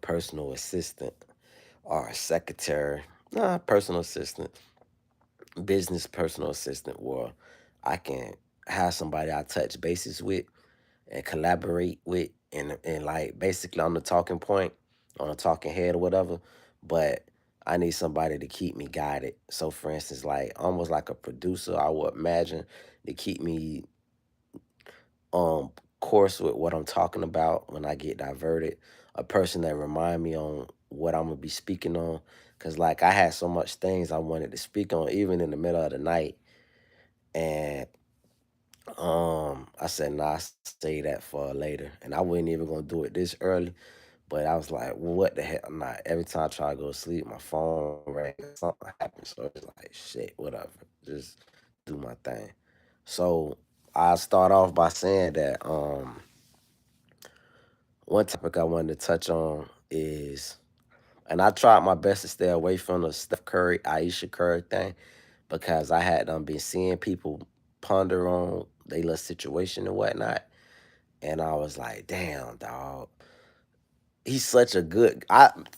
personal assistant or a secretary. Nah, personal assistant, business personal assistant, where I can have somebody I touch bases with and collaborate with, and like basically on the talking point, on a talking head or whatever. But I need somebody to keep me guided. So for instance, like almost like a producer, I would imagine, to keep me um course with what I'm talking about when I get diverted. A person that remind me on what I'm gonna be speaking on. Cause like I had so much things I wanted to speak on, even in the middle of the night. And I said, nah, I say that for later. And I wasn't even gonna do it this early. But I was like, well, what the hell? Nah, every time I try to go to sleep, my phone rang, something happened. So it's like, shit, whatever. Just do my thing. So I start off by saying that one topic I wanted to touch on is, and I tried my best to stay away from the Steph Curry, Aisha Curry thing, because I had been seeing people ponder on their little situation and whatnot. And I was like, damn, dog. He's such a good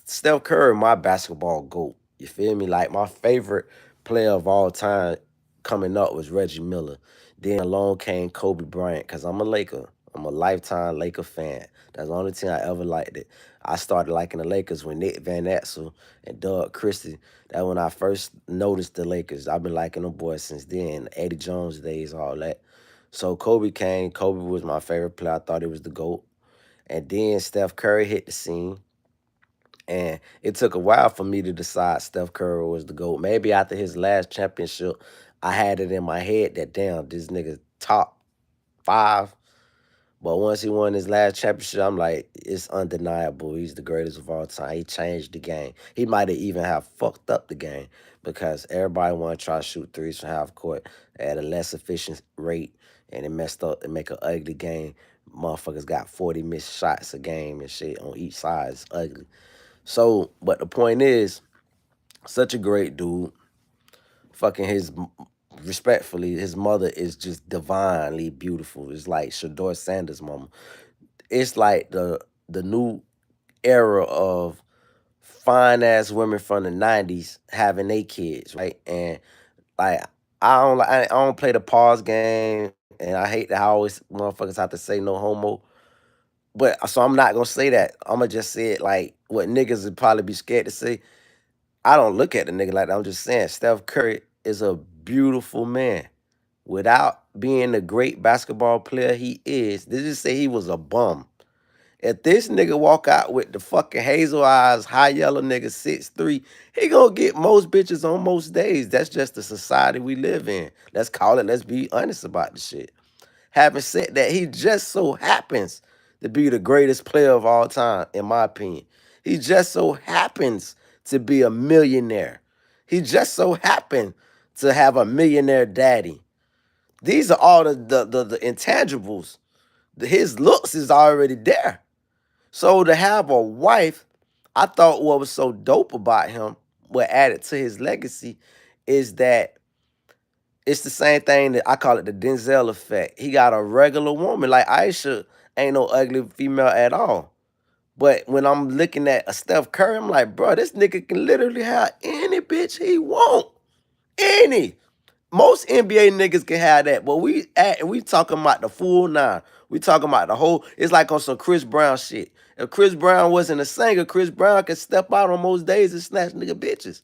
Steph Curry, my basketball GOAT. You feel me? Like my favorite player of all time coming up was Reggie Miller. Then along came Kobe Bryant, because I'm a Laker. I'm a lifetime Laker fan. That's the only team I ever liked it. I started liking the Lakers when Nick Van Exel and Doug Christie. That when I first noticed the Lakers. I've been liking them boys since then. Eddie Jones days, all that. So Kobe came. Kobe was my favorite player. I thought he was the GOAT. And then Steph Curry hit the scene. And it took a while for me to decide Steph Curry was the GOAT. Maybe after his last championship, I had it in my head that, damn, this nigga top five. But once he won his last championship, I'm like, it's undeniable. He's the greatest of all time. He changed the game. He might have even have fucked up the game, because everybody want to try to shoot threes from half court at a less efficient rate, and it messed up and make an ugly game. Motherfuckers got 40 missed shots a game and shit on each side. It's ugly. So, but the point is, such a great dude. Fucking respectfully, his mother is just divinely beautiful. It's like Shador Sanders' mama. It's like the new era of fine ass women from the '90s having their kids, right? And like I don't play the pause game, and I hate that I always motherfuckers have to say no homo. But so I'm not gonna say that. I'm gonna just say it like what niggas would probably be scared to say. I don't look at the nigga like that. I'm just saying Steph Curry is a beautiful man. Without being the great basketball player he is, they just say he was a bum. If this nigga walk out with the fucking hazel eyes, high yellow nigga 6'3", he gonna get most bitches on most days. That's just the society we live in. Let's call it, let's be honest about the shit. Having said that, he just so happens to be the greatest player of all time, in my opinion. He just so happens to be a millionaire. He just so happened to have a millionaire daddy. These are all the intangibles. His looks is already there. So to have a wife, I thought what was so dope about him, what added to his legacy, is that it's the same thing that I call it the Denzel effect. He got a regular woman. Like Aisha ain't no ugly female at all. But when I'm looking at a Steph Curry, I'm like, bro, this nigga can literally have any bitch he want. Any. Most NBA niggas can have that, but we talking about the full nine. We talking about the whole. It's like on some Chris Brown shit. If Chris Brown wasn't a singer, Chris Brown could step out on most days and snatch nigga bitches.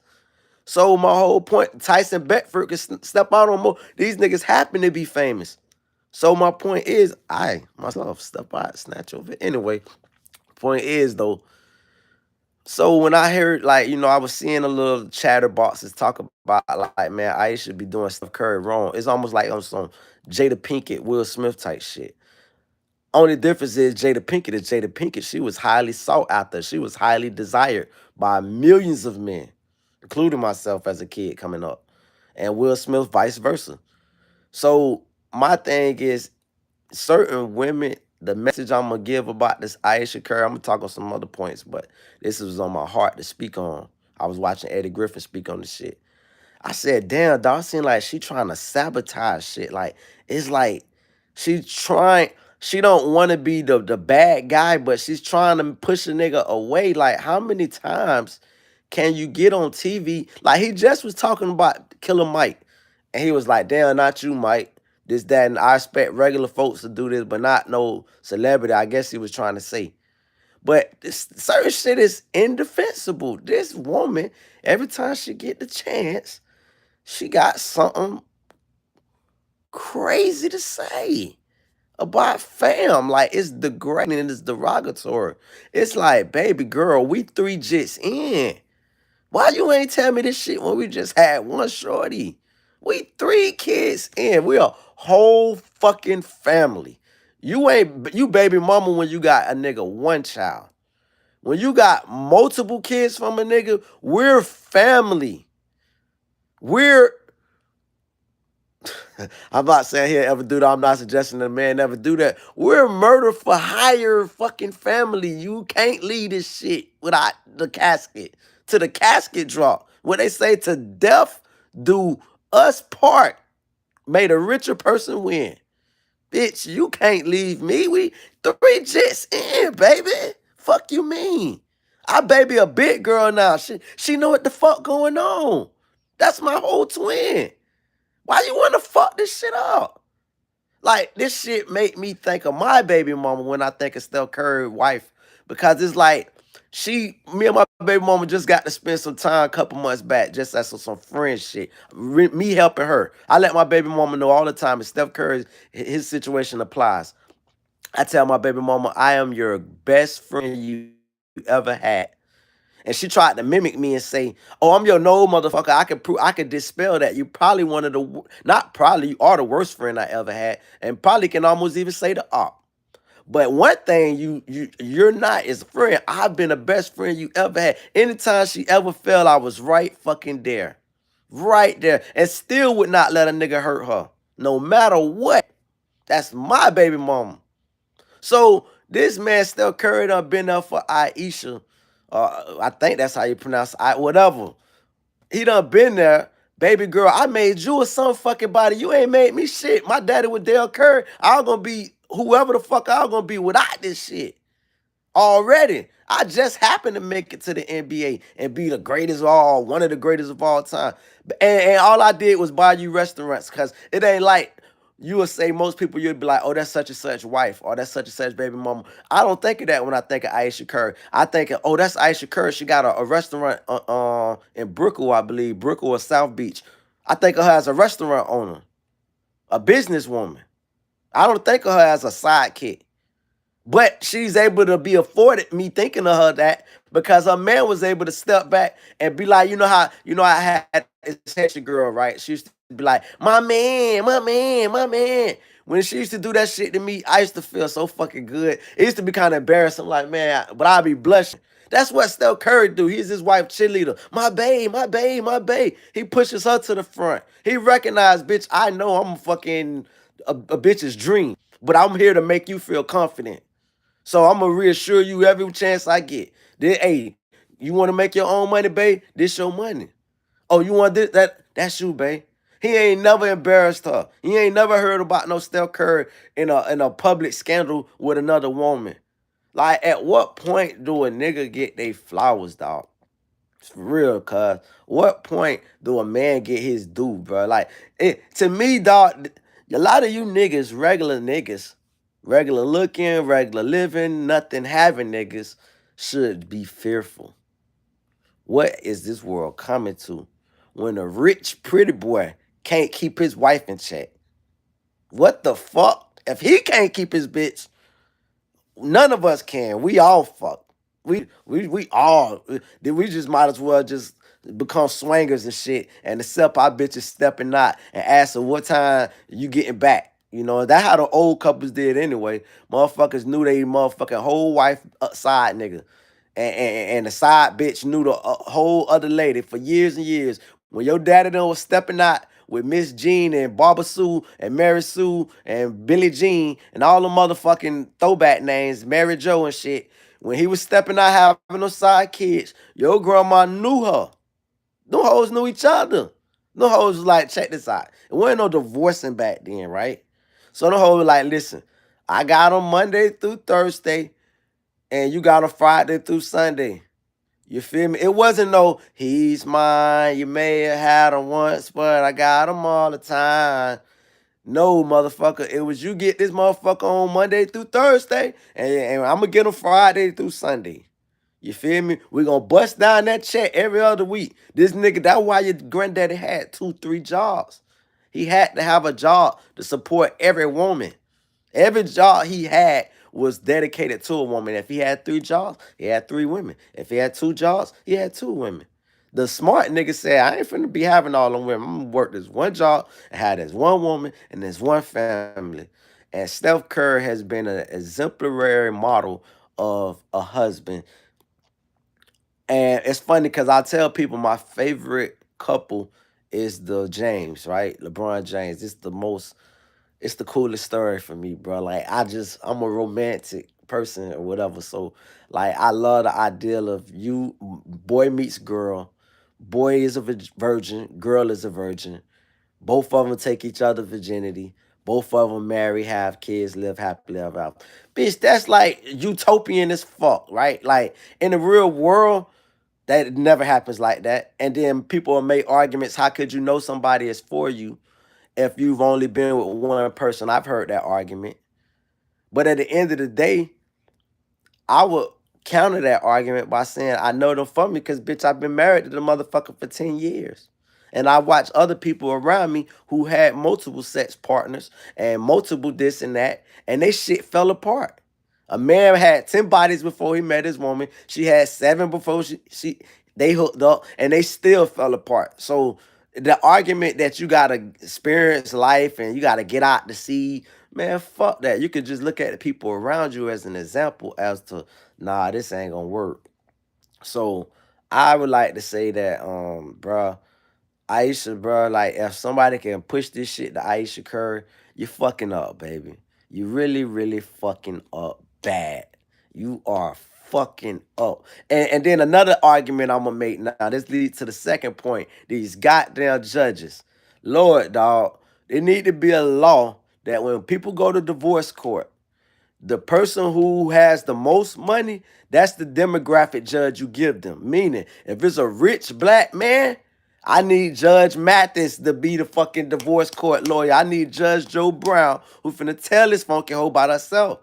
So my whole point, Tyson Beckford could step out on more. These niggas happen to be famous. So my point is, I myself step out, snatch over. Anyway, point is though, so when I heard, like, I was seeing a little chatterboxes talk about, like, man, I should be doing Steph Curry wrong. It's almost like on some Jada Pinkett, Will Smith type shit. Only difference is Jada Pinkett is Jada Pinkett. She was highly sought after. She was highly desired by millions of men, including myself as a kid coming up. And Will Smith, vice versa. So my thing is, certain women, the message I'm gonna give about this Aisha Curry, I'm gonna talk on some other points, but this was on my heart to speak on. I was watching Eddie Griffin speak on the shit. I said, damn, dog, seem like she trying to sabotage shit. Like, it's like she trying. She don't want to be the bad guy, but she's trying to push a nigga away. Like, how many times can you get on TV? Like, he just was talking about Killer Mike, and he was like, "Damn, not you, Mike. This, that, and I expect regular folks to do this, but not no celebrity." I guess he was trying to say. But this certain shit is indefensible. This woman, every time she get the chance, she got something crazy to say about fam. Like, it's degrading and it's derogatory. It's like, baby girl, we 3 jits in. Why you ain't tell me this shit when we just had one shorty? We 3 kids in. We a whole fucking family. You baby mama when you got a nigga one child. When you got multiple kids from a nigga, we're family. We're I'm not saying here ever do that. I'm not suggesting that a man never do that. We're murder for hire fucking family. You can't leave this shit without the casket. To the casket drop. What they say, to death do us part. May the richer person win. Bitch, you can't leave me. We 3 jits in, baby. Fuck you mean? I baby a big girl now. She know what the fuck going on. That's my whole twin. Why you want to fuck this shit up? Like, this shit make me think of my baby mama when I think of Steph Curry's wife. Because it's like, me and my baby mama just got to spend some time a couple months back, just as some friend shit. Me helping her. I let my baby mama know all the time, if Steph Curry, his situation applies. I tell my baby mama, I am your best friend you ever had. And she tried to mimic me and say, "Oh, I'm your no motherfucker. I could dispel that. You probably one of the not probably you are the worst friend I ever had, and probably can almost even say the op. But one thing you're not is a friend. I've been the best friend you ever had. Anytime she ever felt I was right fucking there, right there, and still would not let a nigga hurt her, no matter what. That's my baby mama. So this man Steph Curry done been there for Aisha. I think that's how you pronounce it. Whatever. He done been there. Baby girl, I made you a some fucking body. You ain't made me shit. My daddy was Dale Curry. I was gonna be whoever the fuck I was gonna be without this shit. Already. I just happened to make it to the NBA and be the greatest of all, one of the greatest of all time. And all I did was buy you restaurants, because it ain't like you would say most people, you'd be like, oh, that's such and such wife, or that's such and such baby mama. I don't think of that when I think of Aisha Curry. I think of, oh, that's Aisha Curry. She got a restaurant in Brickell, I believe, Brickell or South Beach. I think of her as a restaurant owner, a businesswoman. I don't think of her as a sidekick. But she's able to be afforded me thinking of her that, because her man was able to step back and be like, I had this Haitian girl, right? She used to be like, my man, my man, my man. When she used to do that shit to me, I used to feel so fucking good. It used to be kind of embarrassing, like, man, but I'd be blushing. That's what Steph Curry do. He's his wife cheerleader. My babe, my babe, my babe. He pushes her to the front. He recognized, bitch, I know I'm fucking a bitch's dream, but I'm here to make you feel confident. So I'm gonna reassure you every chance I get. Then, hey, you want to make your own money, babe? This your money. Oh, you want this? That's you, babe. He ain't never embarrassed her. He ain't never heard about no Steph Curry in a public scandal with another woman. Like, at what point do a nigga get they flowers, dog? It's for real, cuz. What point do a man get his due, bro? Like, to me, dog, a lot of you niggas, regular looking, regular living, nothing having niggas, should be fearful. What is this world coming to when a rich, pretty boy can't keep his wife in check? What the fuck? If he can't keep his bitch, none of us can. We all fuck. We all. We just might as well just become swingers and shit and accept our bitches stepping out and ask her what time you getting back. That's how the old couples did anyway. Motherfuckers knew they motherfucking whole wife side nigga. And the side bitch knew the whole other lady for years and years. When your daddy done was stepping out with Miss Jean and Barbara Sue and Mary Sue and Billie Jean and all the motherfucking throwback names, Mary Jo and shit. When he was stepping out having those side kids, your grandma knew her. Them hoes knew each other. Them hoes was like, check this out. It wasn't no divorcing back then, right? So the hoes was like, listen, I got them Monday through Thursday, and you got them Friday through Sunday. You feel me? It wasn't no, he's mine. You may have had him once, but I got him all the time. No, motherfucker. It was you get this motherfucker on Monday through Thursday, and I'm gonna get him Friday through Sunday. You feel me? We gonna bust down that check every other week. This nigga, that's why your granddaddy had 2, 3 jobs. He had to have a job to support every woman. Every job he had was dedicated to a woman. If he had 3 jobs, he had 3 women. If he had 2 jobs, he had 2 women. The smart nigga said, I ain't finna be having all them women. I'm gonna work this one job and have this one woman and this one family. And Steph Curry has been an exemplary model of a husband. And it's funny because I tell people my favorite couple is the James, right? LeBron James. It's the coolest story for me, bro. Like I'm a romantic person or whatever. So like I love the ideal of you, boy meets girl, boy is a virgin, girl is a virgin. Both of them take each other virginity. Both of them marry, have kids, live happily ever after. Bitch, that's like utopian as fuck, right? Like in the real world, that never happens like that. And then people will make arguments. How could you know somebody is for you if you've only been with one person? I've heard that argument. But at the end of the day, I would counter that argument by saying I know them for me because, bitch, I've been married to the motherfucker for 10 years. And I watch other people around me who had multiple sex partners and multiple this and that, and they shit fell apart. A man had 10 bodies before he met his woman. She had 7 before she they hooked up, and they still fell apart. So the argument that you gotta experience life and you gotta get out to see, man, fuck that. You could just look at the people around you as an example as to, nah, this ain't gonna work. So I would like to say that, bruh, Aisha, bro, like if somebody can push this shit to Aisha Curry, you fucking up, baby. You really, really fucking up bad. You are fucking up. And then another argument I'm gonna make now. This leads to the second point. These goddamn judges. Lord, dog, there need to be a law that when people go to divorce court, the person who has the most money, that's the demographic judge you give them. Meaning, if it's a rich black man, I need Judge Mathis to be the fucking divorce court lawyer. I need Judge Joe Brown, who finna tell this funky hoe about herself.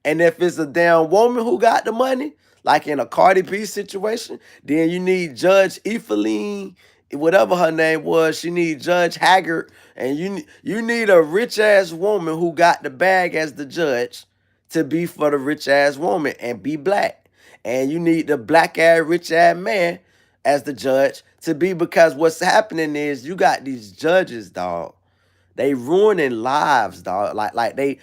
And if it's a damn woman who got the money, like in a Cardi B situation, then you need Judge Eveline, whatever her name was. She need Judge Haggard, and you need a rich ass woman who got the bag as the judge to be for the rich ass woman and be black. And you need the black ass rich ass man as the judge to be, because what's happening is you got these judges, dog. They ruining lives, dog. Like they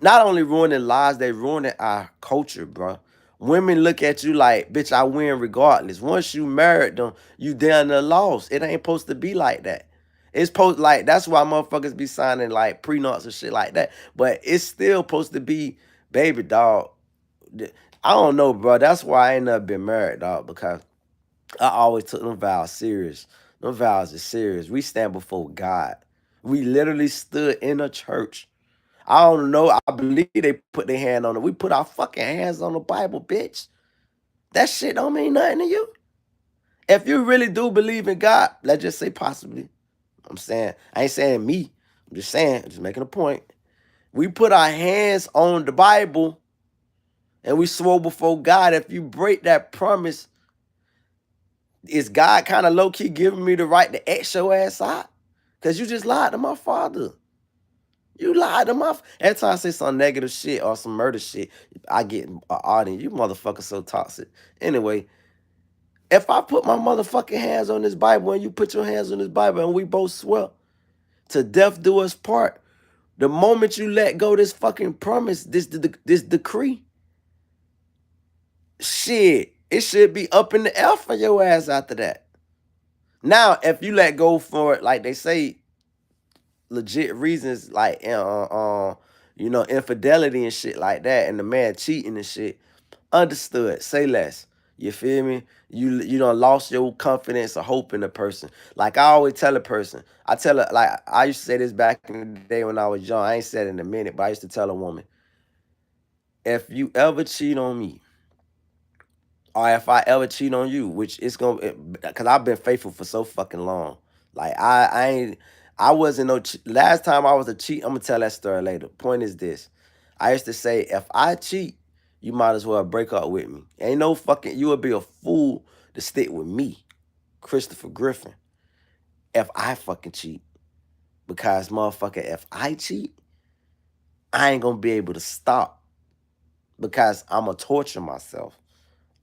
not only ruining lives, they ruining our culture, bro. Women look at you like, bitch, I win regardless. Once you married them, you down the loss. It ain't supposed to be like that. It's supposed like that's why motherfuckers be signing like prenups and shit like that. But it's still supposed to be, baby, dog. I don't know, bro. That's why I ain't never been married, dog, because I always took them vows serious. Them vows are serious. We stand before God. We literally stood in a church. I don't know. I believe they put their hand on it. We put our fucking hands on the Bible, bitch. That shit don't mean nothing to you. If you really do believe in God, let's just say possibly. I'm saying, I ain't saying me. I'm just saying, just making a point. We put our hands on the Bible and we swore before God. If you break that promise, is God kind of low key giving me the right to X your ass out? Because you just lied to my father. You lied to my. Every time I say some negative shit or some murder shit, I get an audience. You motherfucker so toxic. Anyway, if I put my motherfucking hands on this Bible and you put your hands on this Bible and we both swear to death do us part, the moment you let go this fucking promise, this decree, shit, it should be up in the air for your ass after that. Now, if you let go for it, like they say, legit reasons like infidelity and shit like that, and the man cheating and shit, understood, say less. You feel me? You done lost your confidence or hope in a person. Like I always tell a person, I used to say this back in the day when I was young. I ain't said it in a minute, but I used to tell a woman, if you ever cheat on me, or if I ever cheat on you, which it's gonna, because I've been faithful for so fucking long. Like I ain't, I wasn't no last time I was a cheat. I'm gonna tell that story later. Point is this: I used to say, if I cheat, you might as well break up with me. Ain't no fucking, you would be a fool to stick with me, Christopher Griffin, if I fucking cheat. Because motherfucker, if I cheat, I ain't gonna be able to stop because I'm gonna torture myself.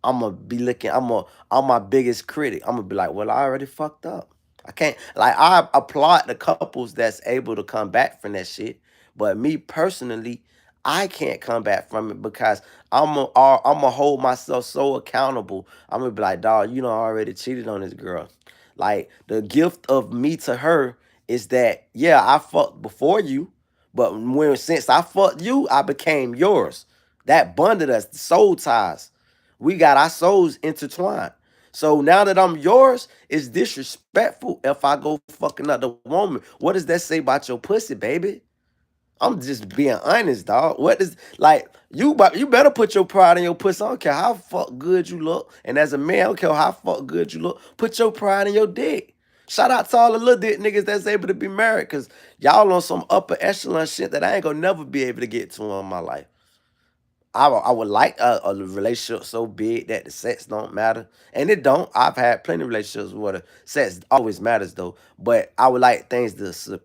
I'm gonna be looking. I'm my biggest critic. I'm gonna be like, well, I already fucked up. I can't, like, I applaud the couples that's able to come back from that shit, but me personally, I can't come back from it because I'm gonna hold myself so accountable. I'm gonna be like, dog, you know, I already cheated on this girl. Like the gift of me to her is that, yeah, I fucked before you, but when since I fucked you, I became yours. That bonded us, soul ties. We got our souls intertwined. So now that I'm yours, it's disrespectful if I go fucking up the woman. What does that say about your pussy, baby? I'm just being honest, dog. What is, like, you better put your pride in your pussy. I don't care how fuck good you look. And as a man, I don't care how fuck good you look. Put your pride in your dick. Shout out to all the little dick niggas that's able to be married, cause y'all on some upper echelon shit that I ain't gonna never be able to get to in my life. I would like a relationship so big that the sex don't matter, and it don't. I've had plenty of relationships where the sex always matters though, but I would like things to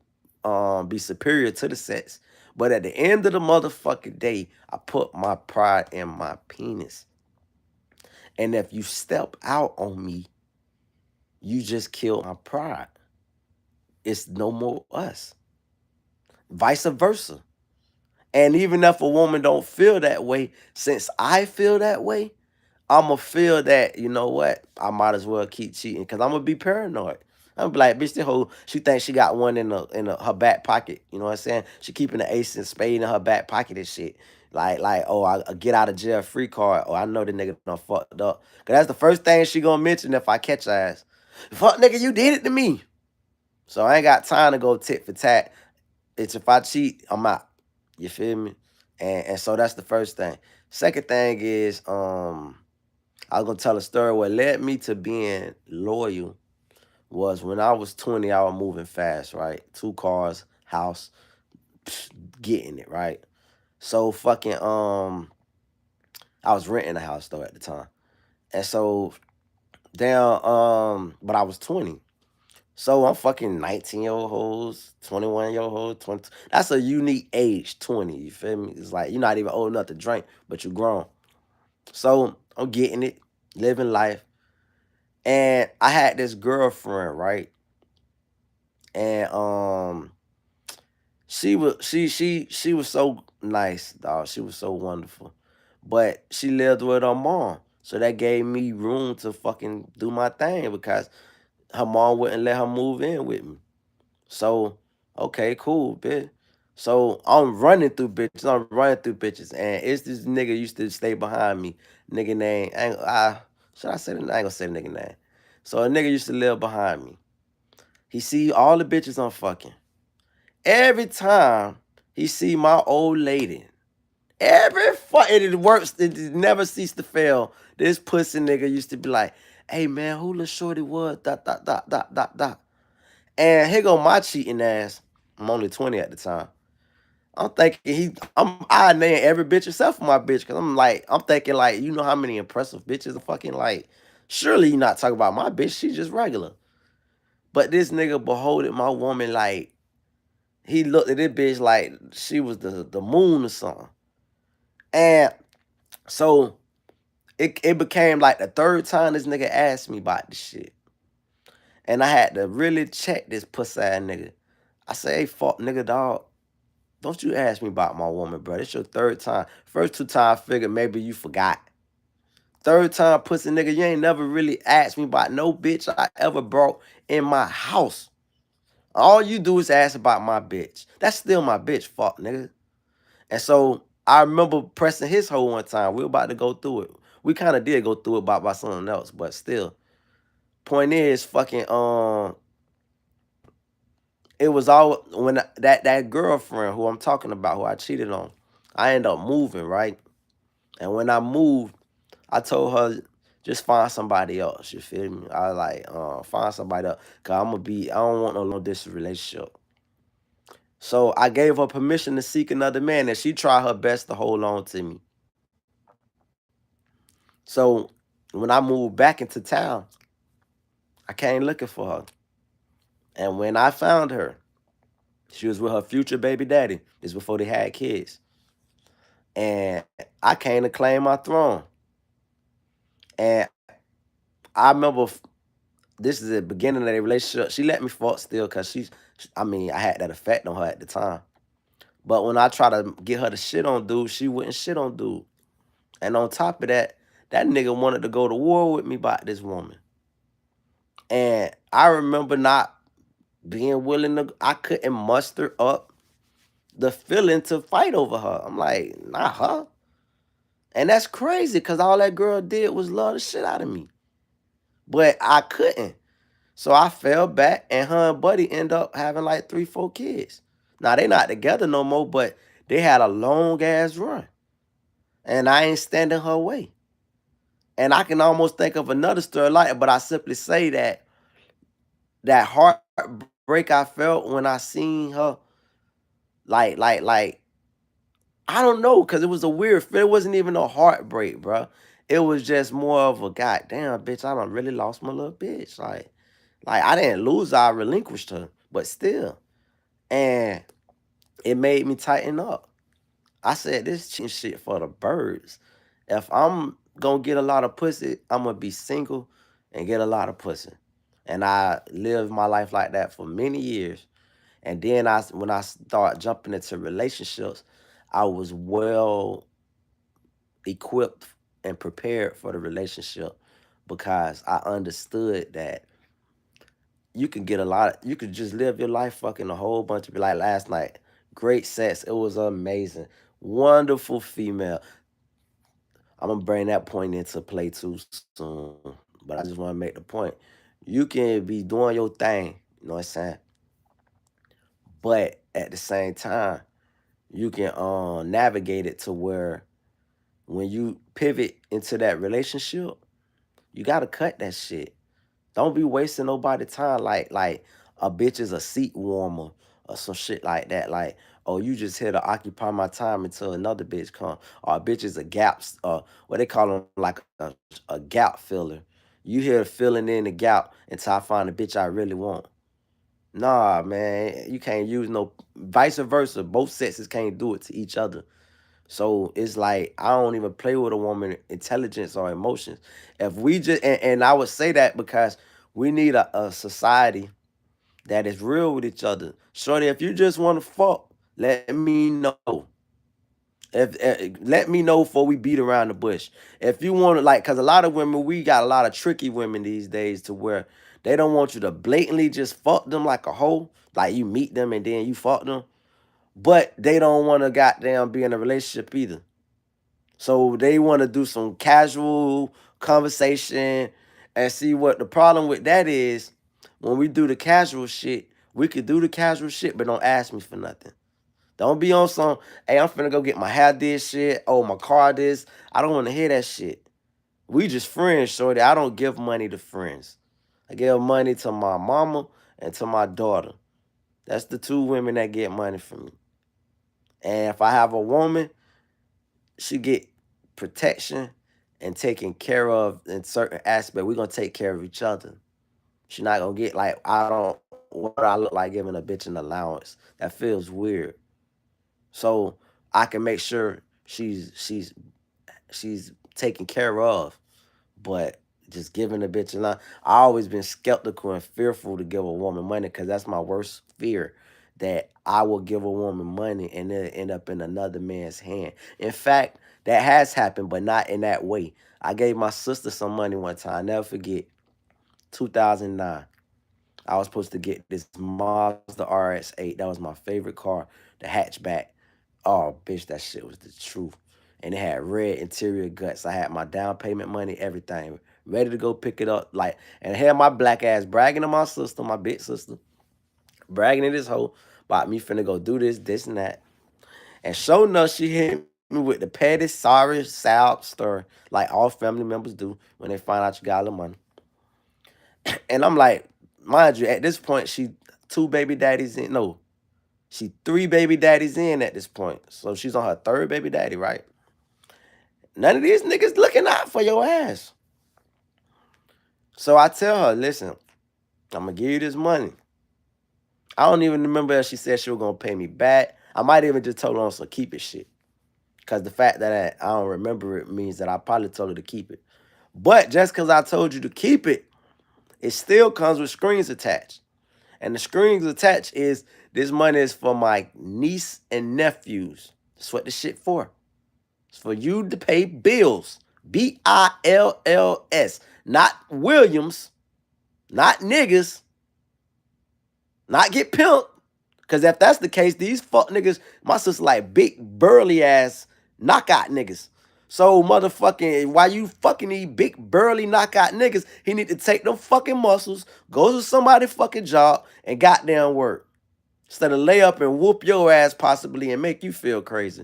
be superior to the sex. But at the end of the motherfucking day, I put my pride in my penis, and if you step out on me, you just killed my pride. It's no more us. Vice versa. And even if a woman don't feel that way, since I feel that way, I'ma feel that, you know what, I might as well keep cheating because I'm gonna be paranoid. I'm gonna be like, bitch, this hoe, she thinks she got one her back pocket. You know what I'm saying? She keeping the ace and spade in her back pocket and shit. Like, oh, I get out of jail free card. Oh, I know the nigga done fucked up. Cause that's the first thing she gonna mention if I catch her ass. Fuck nigga, you did it to me. So I ain't got time to go tit for tat. It's if I cheat, I'm out. You feel me? And so that's the first thing. Second thing is, I was gonna tell a story. What led me to being loyal was when I was 20, I was moving fast, right? 2 cars, house, getting it, right? So fucking I was renting a house though at the time. And so down but I was 20. So I'm fucking 19-year-old hoes, 21-year-old hoes, 20. That's a unique age, 20. You feel me? It's like you're not even old enough to drink, but you grown. So I'm getting it, living life. And I had this girlfriend, right? And she was so nice, dog. She was so wonderful. But she lived with her mom. So that gave me room to fucking do my thing because her mom wouldn't let her move in with me. So, okay, cool, bitch. So I'm running through bitches. I'm running through bitches. And it's this nigga used to stay behind me. Nigga name. Should I say the name? I ain't gonna say the nigga name. So a nigga used to live behind me. He see all the bitches I'm fucking. Every time he see my old lady, every fuck it works, it never cease to fail. This pussy nigga used to be like, hey man, who the shorty was? Dot dot dot dot dot dot. And here go my cheating ass. I'm only 20 at the time. I'm thinking I name every bitch except for my bitch. Cause I'm thinking like, you know how many impressive bitches are fucking like, surely you not talking about my bitch, she just regular. But this nigga beholded my woman like he looked at this bitch like she was the moon or something. And so it became like the third time this nigga asked me about this shit. And I had to really check this pussy ass nigga. I say, hey, fuck nigga, dog. Don't you ask me about my woman, bro. It's your third time. First 2 times, I figured maybe you forgot. Third time, pussy nigga, you ain't never really asked me about no bitch I ever brought in my house. All you do is ask about my bitch. That's still my bitch, fuck nigga. And so I remember pressing his hoe one time. We were about to go through it. We kind of did go through it by something else, but still. Point is, fucking it was all when that girlfriend who I'm talking about, who I cheated on, I ended up moving, right? And when I moved, I told her just find somebody else. You feel me? I like find somebody else. Cause I don't want no long distance relationship. So I gave her permission to seek another man, and she tried her best to hold on to me. So when I moved back into town, I came looking for her. And when I found her, she was with her future baby daddy. This before they had kids. And I came to claim my throne. And I remember this is the beginning of the relationship. She let me fuck still because I mean, I had that effect on her at the time. But when I try to get her to shit on dude, she wouldn't shit on dude. And on top of that, that nigga wanted to go to war with me about this woman. And I remember not being willing to, I couldn't muster up the feeling to fight over her. I'm like, not her. And that's crazy because all that girl did was love the shit out of me. But I couldn't. So I fell back and her and Buddy end up having like 3, 4 kids. Now they not together no more, but they had a long ass run. And I ain't standing her way. And I can almost think of another story like it, but I simply say that heartbreak I felt when I seen her, like, I don't know, cause it was a weird feel. It wasn't even a heartbreak, bro. It was just more of a goddamn bitch. I done really lost my little bitch. Like I didn't lose her, I relinquished her, but still. And it made me tighten up. I said this cheating shit for the birds. If I'm gonna get a lot of pussy, I'm gonna be single and get a lot of pussy. And I lived my life like that for many years. And then when I start jumping into relationships, I was well equipped and prepared for the relationship because I understood that you could just live your life fucking a whole bunch of, like last night, great sex. It was amazing. Wonderful female. I'm gonna bring that point into play too soon. But I just want to make the point. You can be doing your thing, you know what I'm saying? But at the same time, you can navigate it to where when you pivot into that relationship, you gotta cut that shit. Don't be wasting nobody time like a bitch is a seat warmer or some shit like that. Like, oh, you just here to occupy my time until another bitch come. Or a bitch is a gaps, what they call them, like a gap filler. You here filling in the gap until I find a bitch I really want. Nah, man, you can't use no vice versa. Both sexes can't do it to each other. So it's like I don't even play with a woman intelligence or emotions. If we just and I would say that because we need a society that is real with each other. Shorty, if you just want to fuck, let me know. If let me know before we beat around the bush. If you want to, like, cause a lot of women, we got a lot of tricky women these days to where they don't want you to blatantly just fuck them like a hoe. Like you meet them and then you fuck them. But they don't want to goddamn be in a relationship either. So they want to do some casual conversation and see what the problem with that is. When we do the casual shit, we could do the casual shit, but don't ask me for nothing. Don't be on some, hey, I'm finna go get my hair this shit. Oh, my car this. I don't want to hear that shit. We just friends, shorty. I don't give money to friends. I give money to my mama and to my daughter. That's the two women that get money from me. And if I have a woman, she get protection and taken care of in certain aspects. We're gonna take care of each other. She not gonna get like I don't what I look like giving a bitch an allowance. That feels weird. So I can make sure she's taken care of, but just giving a bitch a allowance. I always been skeptical and fearful to give a woman money because that's my worst fear. That I will give a woman money and then end up in another man's hand. In fact, that has happened, but not in that way. I gave my sister some money one time. I never forget. 2009. I was supposed to get this Mazda RX-8. That was my favorite car, the hatchback. Oh, bitch, that shit was the truth. And it had red interior guts. I had my down payment money, everything. Ready to go pick it up. Like, and I had my black ass bragging to my sister, my big sister, bragging to this hoe about me finna go do this, this, and that. And sure enough, she hit me with the petty, sorry, sad story, like all family members do when they find out you got a little money. And I'm like, mind you, at this point, she two baby daddies in. No, she three baby daddies in at this point. So she's on her third baby daddy, right? None of these niggas looking out for your ass. So I tell her, listen, I'm gonna give you this money. I don't even remember if she said she was gonna pay me back. I might even just told her on some keep it shit. Cause the fact that I don't remember it means that I probably told her to keep it. But just because I told you to keep it, it still comes with strings attached. And the strings attached is this money is for my niece and nephews. That's what this shit for. It's for you to pay bills. Bills. Not Williams. Not niggas. Not get pimped. Because if that's the case, these fuck niggas, my sister like big, burly ass knockout niggas. So motherfucking, while you fucking these big, burly knockout niggas, he need to take them fucking muscles, go to somebody's fucking job, and goddamn work. Instead of lay up and whoop your ass possibly and make you feel crazy.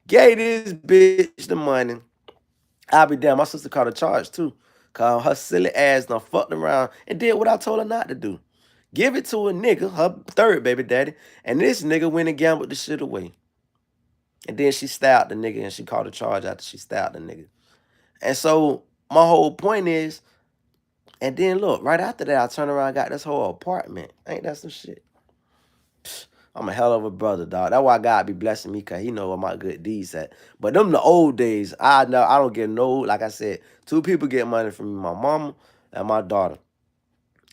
Gave this bitch the money. I'll be damn, my sister caught a charge too. Cause her silly ass done fucked around and did what I told her not to do. Give it to a nigga, her third baby daddy, and this nigga went and gambled the shit away. And then she stabbed the nigga and she caught a charge after she stabbed the nigga. And so my whole point is, and then look, right after that, I turned around and got this whole apartment. Ain't that some shit? I'm a hell of a brother, dog. That's why God be blessing me, cause he know where my good deeds at. But them the old days. I know I don't get no, like I said, two people get money from me, my mama and my daughter.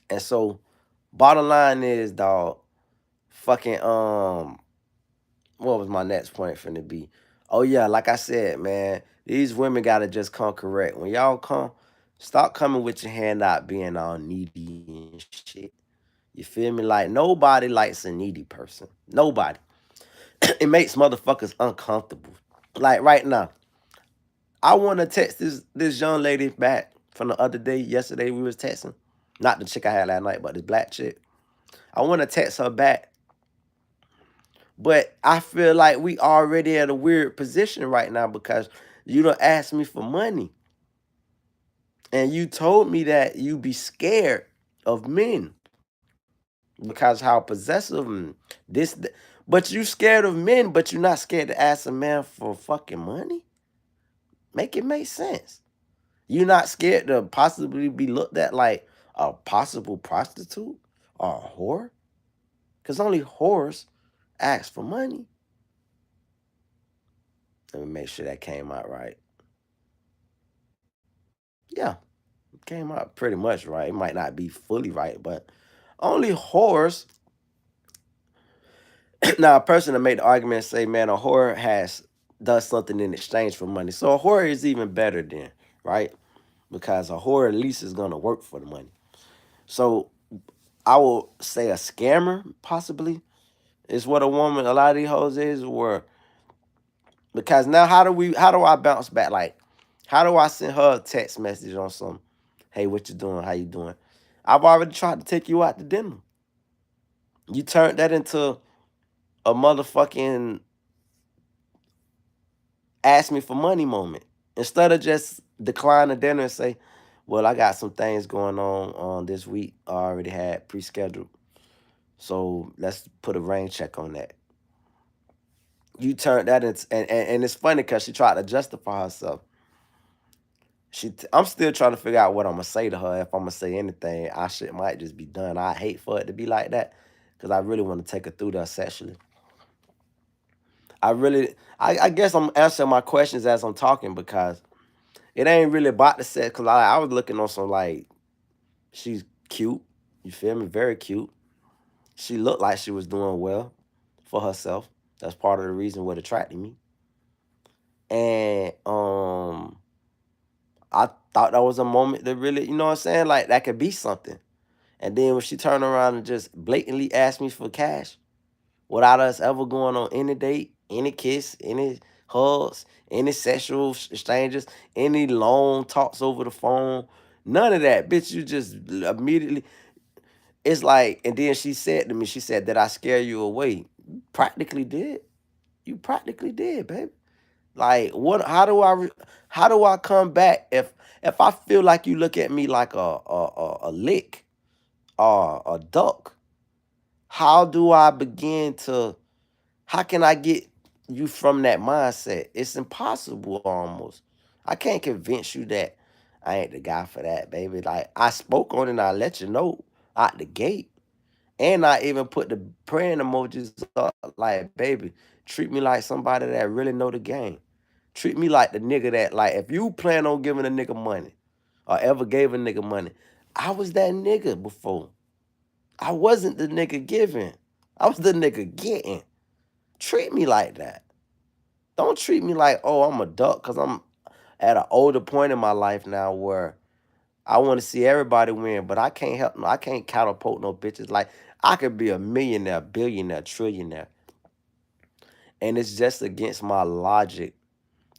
And so bottom line is, dog, fucking what was my next point finna be? Oh yeah, like I said, man, these women gotta just come correct. When y'all come, stop coming with your hand out being all needy and shit. You feel me? Like nobody likes a needy person. Nobody. It makes motherfuckers uncomfortable. Like right now, I want to text this young lady back from the other day. Yesterday we was texting. Not the chick I had last night, but this black chick. I want to text her back. But I feel like we already at a weird position right now because you don't ask me for money. And you told me that you be scared of men because how possessive and but you scared of men, but you're not scared to ask a man for fucking money? Make it make sense. You're not scared to possibly be looked at like a possible prostitute or a whore? Because only whores ask for money. Let me make sure that came out right. Yeah, it came out pretty much right. It might not be fully right, but only whores. Now, a person that made the argument say, man, a whore does something in exchange for money. So a whore is even better then, right? Because a whore at least is gonna work for the money. So I will say a scammer possibly is what a lot of these hoes is, or because now how do I bounce back? Like, how do I send her a text message on some, hey, what you doing? How you doing? I've already tried to take you out to dinner. You turned that into a motherfucking ask me for money moment. Instead of just decline the dinner and say, well, I got some things going on this week I already had pre-scheduled. So let's put a rain check on that. You turned that into, and it's funny because she tried to justify herself. I'm still trying to figure out what I'm gonna say to her. If I'm gonna say anything, I shit might just be done. I hate for it to be like that because I really want to take her through that sexually. I guess I'm answering my questions as I'm talking because it ain't really about the sex. Cause I was looking on some like, she's cute. You feel me? Very cute. She looked like she was doing well for herself. That's part of the reason what attracted me. And I thought that was a moment that really, you know what I'm saying? Like that could be something. And then when she turned around and just blatantly asked me for cash without us ever going on any date, any kiss, any hugs, any sexual exchanges, any long talks over the phone, none of that. Bitch, you just immediately, it's like, and then she said to me, she said, did I scare you away? You practically did. You practically did, baby. Like what? How do I come back if I feel like you look at me like a lick or a duck? How do I begin to? How can I get you from that mindset? It's impossible almost. I can't convince you that I ain't the guy for that, baby. Like I spoke on it and I let you know out the gate. And I even put the praying emojis up like, baby, treat me like somebody that really know the game. Treat me like the nigga that, like, if you plan on giving a nigga money or ever gave a nigga money, I was that nigga before. I wasn't the nigga giving. I was the nigga getting. Treat me like that. Don't treat me like, oh, I'm a duck, because I'm at an older point in my life now where I want to see everybody win, but I can't help no, I can't catapult no bitches. Like I could be a millionaire, billionaire, trillionaire. And it's just against my logic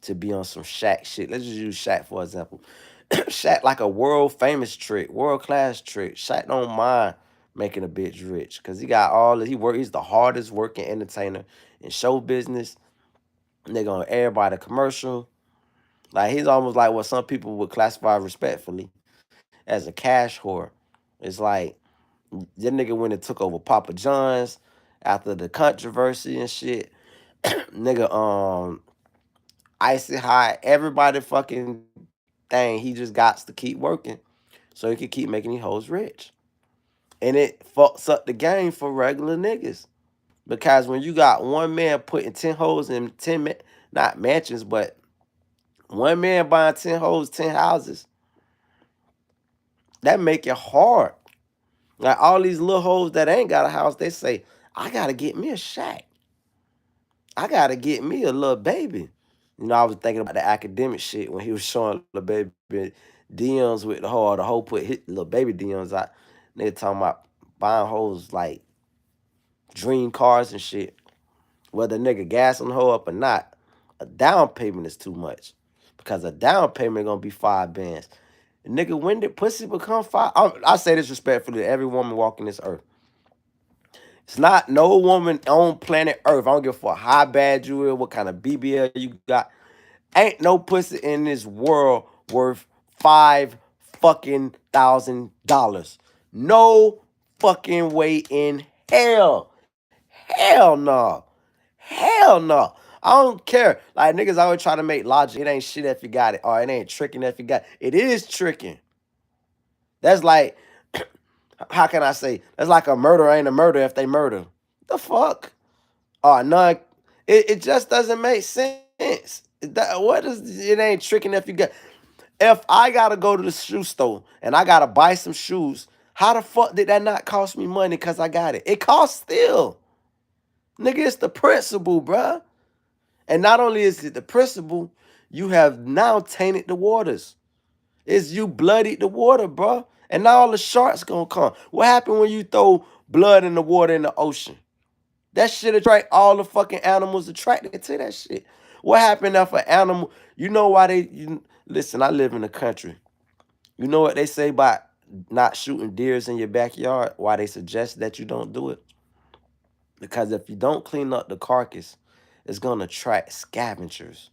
to be on some Shaq shit. Let's just use Shaq for example. Shaq like a world famous trick, world class trick. Shaq don't mind making a bitch rich because he got all he's the hardest working entertainer in show business. Nigga on everybody commercial. Like he's almost like what some people would classify respectfully as a cash whore. It's like that nigga went and took over Papa John's after the controversy and shit. Nigga, Icy High, everybody fucking thing. He just got to keep working so he could keep making these hoes rich. And it fucks up the game for regular niggas. Because when you got one man putting 10 hoes in 10, not mansions, but one man buying 10 hoes, 10 houses, that make it hard. Like all these little hoes that ain't got a house, they say, I gotta get me a shack. I gotta get me a little baby. You know, I was thinking about the academic shit when he was showing the baby DMs with the hoe put hit little baby DMs out. They talking about buying hoes like dream cars and shit. Whether nigga gassing the hoe up or not, a down payment is too much. Because a down payment gonna be 5 bands. Nigga, when did pussy become five? I say this respectfully to every woman walking this earth. It's not no woman on planet Earth. I don't give a fuck how bad you is, what kind of BBL you got. Ain't no pussy in this world worth $5 fucking thousand. No fucking way in hell. Hell no. Hell no. I don't care. Like niggas always try to make logic. It ain't shit if you got it. Or it ain't tricking if you got it. It is tricking. That's like, how can I say? That's like a murder ain't a murder if they murder. The fuck? Oh, none. It just doesn't make sense. What is it ain't tricking if you got if I gotta go to the shoe store and I gotta buy some shoes, how the fuck did that not cost me money because I got it? It costs still. Nigga, it's the principle, bruh. And not only is it the principle, you have now tainted the waters. It's you bloodied the water, bruh. And now all the sharks gonna come. What happened when you throw blood in the water in the ocean? That shit attract all the fucking animals attracted to that shit. What happened if an animal, you know why listen, I live in the country. You know what they say about not shooting deers in your backyard? Why they suggest that you don't do it? Because if you don't clean up the carcass, it's going to attract scavengers.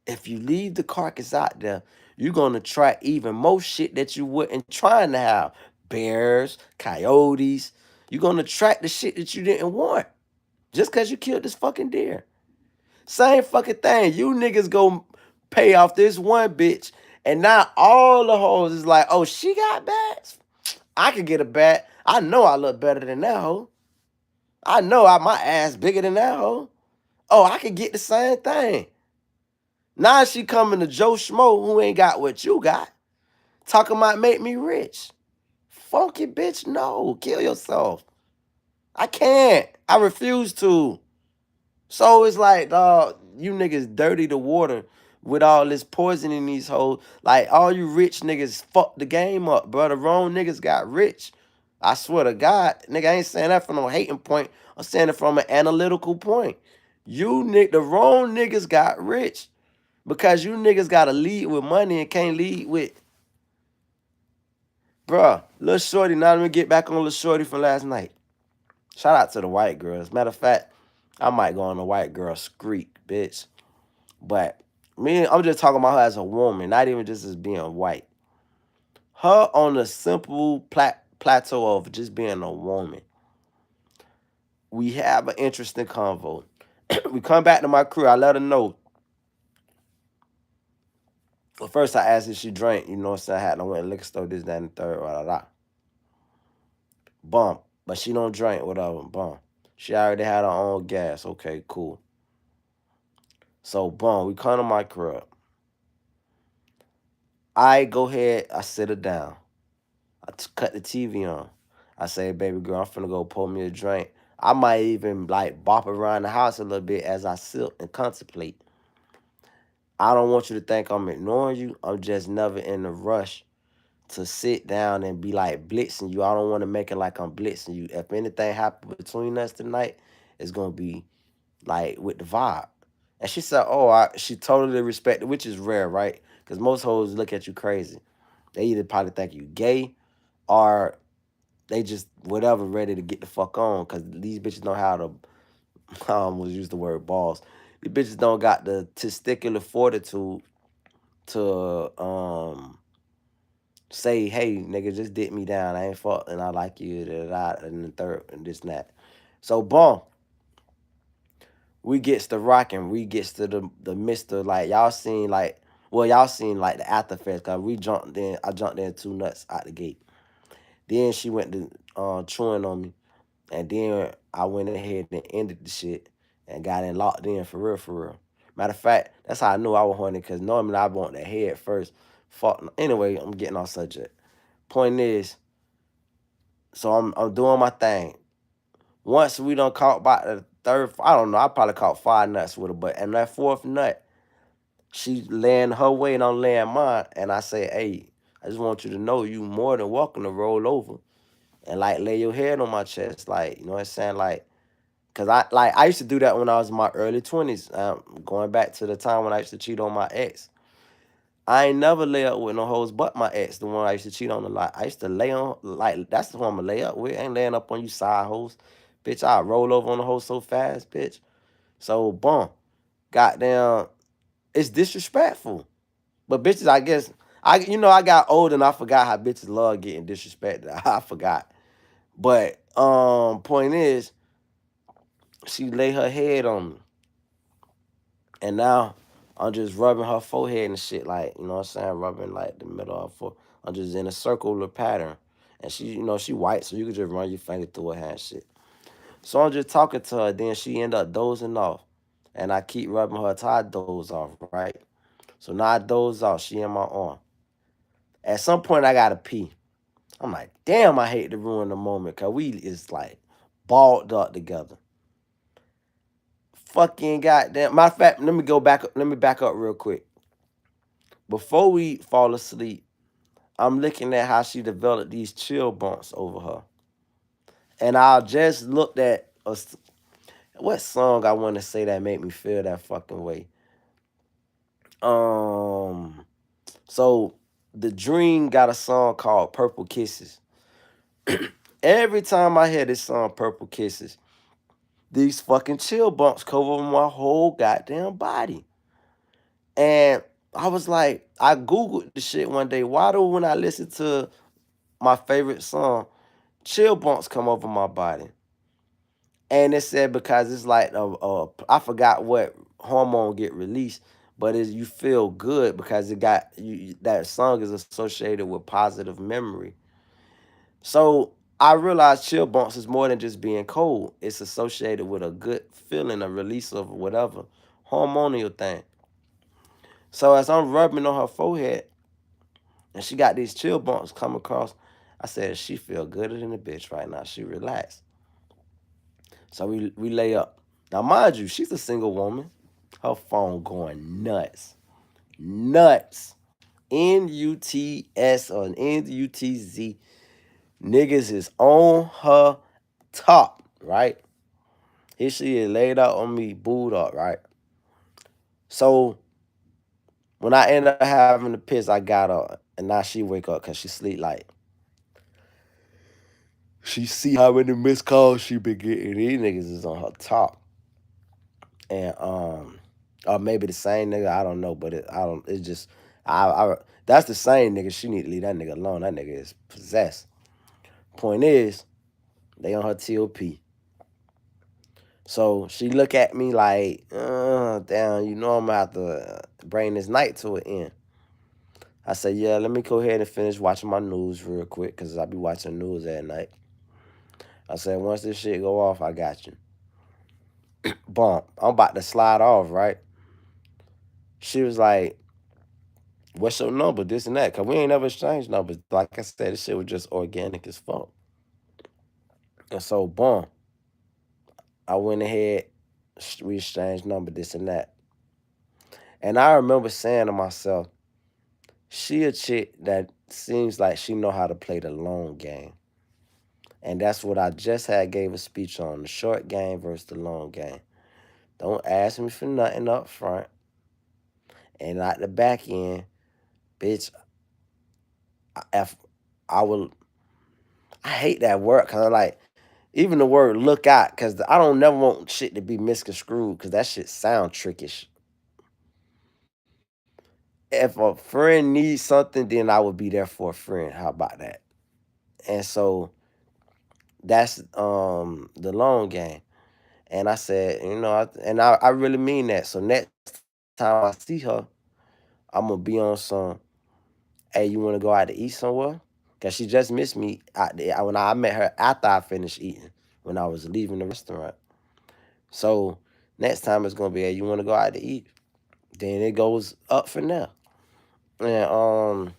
If you leave the carcass out there, you're going to attract even more shit that you wouldn't trying to have. Bears, coyotes. You're going to attract the shit that you didn't want just because you killed this fucking deer. Same fucking thing. You niggas go pay off this one bitch, and now all the hoes is like, oh, she got bats? I could get a bat. I know I look better than that hoe. I know my ass bigger than that hoe. Oh, I could get the same thing. Now she coming to Joe Schmo who ain't got what you got. Talking about make me rich. Funky bitch, no. Kill yourself. I can't. I refuse to. So it's like, dog, you niggas dirty the water with all this poison in these hoes. Like, all you rich niggas fucked the game up, bro. The wrong niggas got rich. I swear to God, nigga, I ain't saying that from no hating point. I'm saying it from an analytical point. The wrong niggas got rich because you niggas got to lead with money and can't lead with, bruh, Lil Shorty. Now let me get back on Lil Shorty from last night. Shout out to the white girls. Matter of fact, I might go on a white girl streak, bitch. But I'm just talking about her as a woman, not even just as being white. Her on the simple plateau of just being a woman. We have an interesting convo. We come back to my crew. I let her know. Well, first I asked if she drank. You know what I'm saying? I had to went to the liquor store, this, that, and the third, blah, blah, blah. Bump. But she don't drink, whatever. Bump. She already had her own gas. Okay, cool. So, boom, we come to my crib. I go ahead, I sit her down. Cut the TV on. I say, baby girl, I'm finna go pour me a drink. I might even like bop around the house a little bit as I sit and contemplate. I don't want you to think I'm ignoring you. I'm just never in a rush to sit down and be like blitzing you. I don't want to make it like I'm blitzing you. If anything happens between us tonight, it's gonna be like with the vibe. And she said, "Oh, she totally respected," which is rare, right? Because most hoes look at you crazy. They either probably think you gay or they just whatever ready to get the fuck on. Because these bitches know how to. I almost use the word balls. These bitches don't got the testicular fortitude to say, "Hey, nigga, just dip me down. I ain't fuck and I like you." And the third and this and that. So boom. We gets to rocking. We gets to the Mister like y'all seen like y'all seen like the after effects cause we jumped in. I jumped in two nuts out the gate. Then she went to chewing on me, and then I went ahead and ended the shit and got in locked in for real, for real. Matter of fact, that's how I knew I was horny because normally I want the head first. Fuck. Anyway, I'm getting off subject. Point is, so I'm doing my thing. Once we done caught about the third, I don't know, I probably caught five nuts with her, but and that fourth nut, she laying her weight and I'm laying mine, and I say, hey, I just want you to know you more than welcome to roll over and like lay your head on my chest, like you know what I'm saying, like, cause I used to do that when I was in my early 20s, going back to the time when I used to cheat on my ex. I ain't never lay up with no hoes but my ex, the one I used to cheat on a lot. I used to lay on, like, that's the one I'm gonna lay up with. I ain't laying up on you side hoes. Bitch, I roll over on the hoe so fast, bitch. So, boom. Goddamn, it's disrespectful. But bitches, I guess, I got old and I forgot how bitches love getting disrespected. I forgot. But, point is, she lay her head on me. And now I'm just rubbing her forehead and shit, like, you know what I'm saying? Rubbing like the middle of her forehead. I'm just in a circular pattern. And she, she white, so you can just run your finger through her hair and shit. So I'm just talking to her, then she end up dozing off. And I keep rubbing her till I doze off, right? So now I doze off, she in my arm. At some point I gotta pee. I'm like, damn, I hate to ruin the moment, cause we is like balled up together. Fucking goddamn. Matter of fact, let me go back up. Let me back up real quick. Before we fall asleep, I'm looking at how she developed these chill bumps over her. And I just looked at what song I want to say that made me feel that fucking way. Um, so the Dream got a song called Purple Kisses. Every time I hear this song, Purple Kisses, these fucking chill bumps cover my whole goddamn body. And I was like, I Googled the shit one day. Why do when I listen to my favorite song, chill bumps come over my body? And it said because it's like I forgot what hormone get released, but you feel good because it got that song is associated with positive memory. So I realized chill bumps is more than just being cold. It's associated with a good feeling, a release of whatever hormonal thing. So as I'm rubbing on her forehead, and she got these chill bumps come across, I said she feel gooder than a bitch right now. She relaxed. So we lay up. Now mind you, she's a single woman. Her phone going nuts. Nuts. NUTS or NUTZ. Niggas is on her top, right? Here she is laid out on me, booed up, right? So when I ended up having to piss, I got up. And now she wake up because she sleep like. She see how many missed calls she been getting. These niggas is on her top. And Or maybe the same nigga. I don't know, but I don't. It's just I. That's the same nigga. She need to leave that nigga alone. That nigga is possessed. Point is, they on her TOP. So she look at me like, damn, you know I'm gonna have to bring this night to an end. I said, yeah, let me go ahead and finish watching my news real quick, cause I be watching news at night. I said, once this shit go off, I got you. Bump. I'm about to slide off, right? She was like, what's your number? This and that. Cause we ain't never exchanged numbers. Like I said, this shit was just organic as fuck. And so, boom, I went ahead, we exchanged number, this and that. And I remember saying to myself, she a chick that seems like she know how to play the long game. And that's what I just had gave a speech on, the short game versus the long game. Don't ask me for nothing up front. And at the back end, bitch, if I will, I hate that word because like, even the word look out, because I don't never want shit to be misconstrued because that shit sound trickish. If a friend needs something, then I would be there for a friend. How about that? And so that's the long game. And I said, I really mean that. So next time I see her, I'm gonna be on some, hey, you wanna go out to eat somewhere? Cause she just missed me out there when I met her after I finished eating, when I was leaving the restaurant. So next time it's gonna be, hey, you wanna go out to eat? Then it goes up from there. And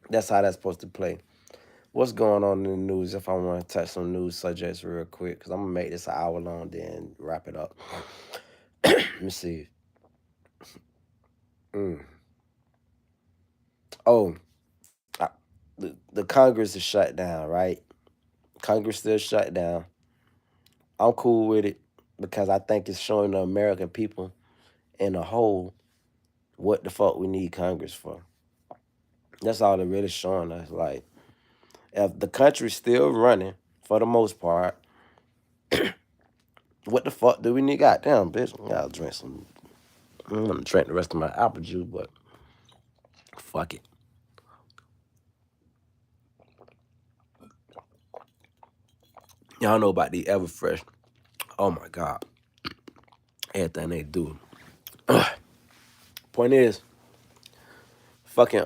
that's how that's supposed to play. What's going on in the news if I want to touch some news subjects real quick? Because I'm going to make this an hour long, then wrap it up. Let me see. Mm. Oh, I, the Congress is shut down, right? Congress still shut down. I'm cool with it because I think it's showing the American people in a whole what the fuck we need Congress for. That's all it really showing us. Like, if the country's still running for the most part, what the fuck do we need? Goddamn, bitch. I gotta drink some. I'm gonna drink the rest of my apple juice, but fuck it. Y'all know about the Everfresh. Oh my god. Everything they do. Point is, fucking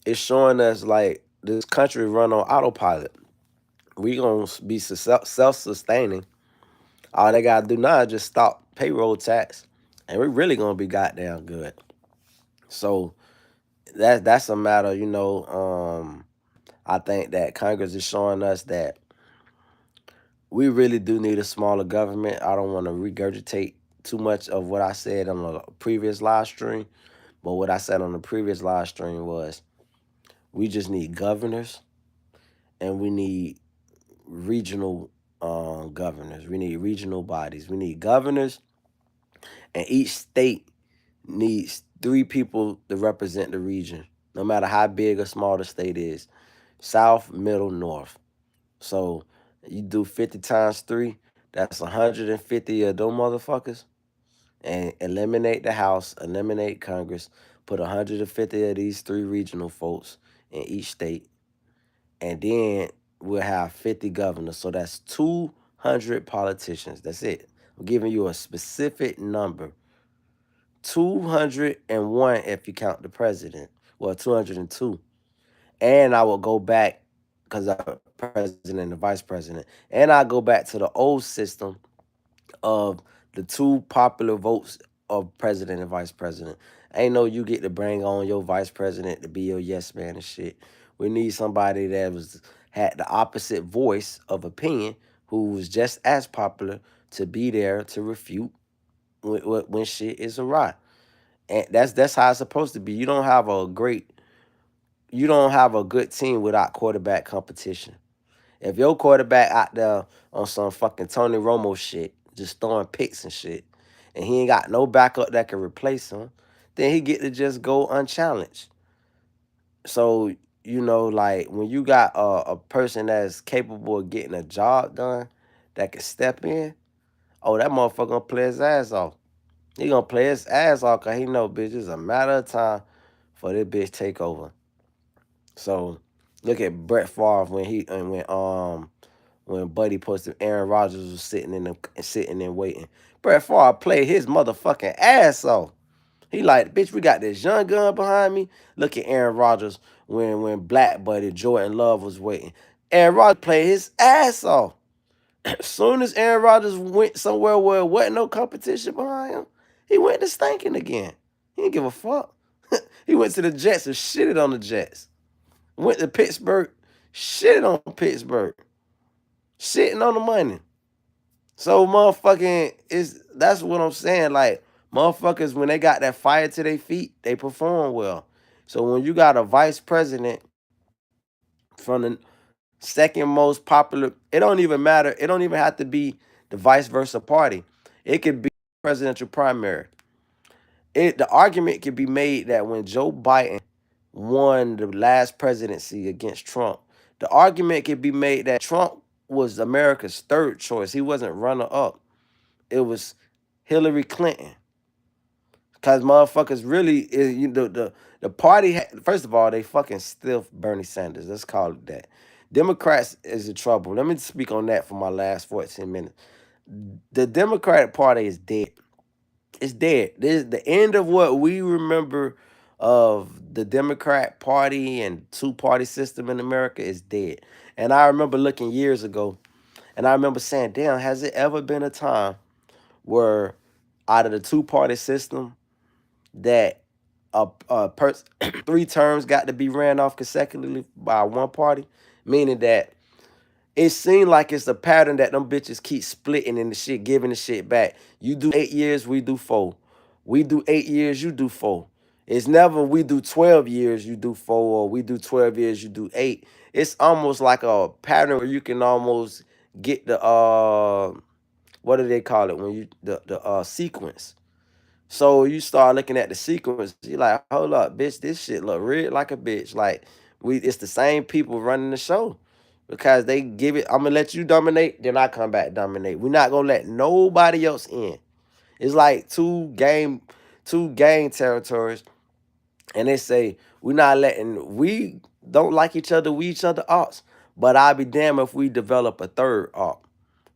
it's showing us like this country run on autopilot. We gonna be self-sustaining. All they gotta do now is just stop payroll tax, and we really gonna be goddamn good. So that's a matter, I think that Congress is showing us that we really do need a smaller government. I don't want to regurgitate too much of what I said on the previous live stream, but what I said on the previous live stream was we just need governors and we need regional governors. We need regional bodies. We need governors, and each state needs 3 people to represent the region, no matter how big or small the state is. South, middle, north. So you do 50 times 3, that's 150 of them motherfuckers. And eliminate the House, eliminate Congress, put 150 of these 3 regional folks in each state, and then we'll have 50 governors. So that's 200 politicians. That's it. I'm giving you a specific number. 201 if you count the president. Well, 202. And I will go back because I'm president and the vice president. And I go back to the old system of the 2 popular votes of president and vice president. Ain't no you get to bring on your vice president to be your yes man and shit. We need somebody that had the opposite voice of opinion, who was just as popular, to be there to refute when shit is awry. And that's how it's supposed to be. You don't have a good team without quarterback competition. If your quarterback out there on some fucking Tony Romo shit, just throwing picks and shit, and he ain't got no backup that can replace him, then he get to just go unchallenged. So, like when you got a person that's capable of getting a job done, that can step in, oh, that motherfucker gonna play his ass off. He gonna play his ass off because he know, bitch, it's a matter of time for this bitch take over. So look at Brett Favre when Buddy posted Aaron Rodgers was sitting and waiting. Brett Favre played his motherfucking ass off. He like, bitch, we got this young gun behind me. Look at Aaron Rodgers when Black Buddy Jordan Love was waiting. Aaron Rodgers played his ass off. As soon as Aaron Rodgers went somewhere where there wasn't no competition behind him, he went to stinking again. He didn't give a fuck. He went to the Jets and shitted on the Jets. Went to Pittsburgh, shitted on Pittsburgh. Shitting on the money. So motherfucking is that's what I'm saying. Like motherfuckers, when they got that fire to their feet, they perform well. So when you got a vice president from the second most popular, it don't even matter. It don't even have to be the vice versa party. It could be presidential primary. The argument could be made that when Joe Biden won the last presidency against Trump, the argument could be made that Trump was America's third choice. He wasn't runner up. It was Hillary Clinton. Cause motherfuckers really the party first of all, they fucking stiff Bernie Sanders. Let's call it that. Democrats is the trouble. Let me speak on that for my last 14 minutes. The Democratic Party is dead. It's dead. This is the end of what we remember of the Democrat Party and two-party system in America is dead. And I remember looking years ago, and I remember saying, damn, has it ever been a time where out of the two-party system that three terms got to be ran off consecutively by one party? Meaning that it seemed like it's a pattern that them bitches keep splitting and the shit, giving the shit back. You do 8 years, we do 4. We do 8 years, you do 4. It's never we do 12 years, you do 4, or we do 12 years, you do 8. It's almost like a pattern where you can almost get the what do they call it when you the sequence. So you start looking at the sequence, you're like, hold up, bitch, this shit look real like a bitch. Like it's the same people running the show. Because they give it, I'm gonna let you dominate, then I come back dominate. We're not gonna let nobody else in. It's like two gang territories, and they say we don't like each other, we each other arts. But I'll be damned if we develop a third art.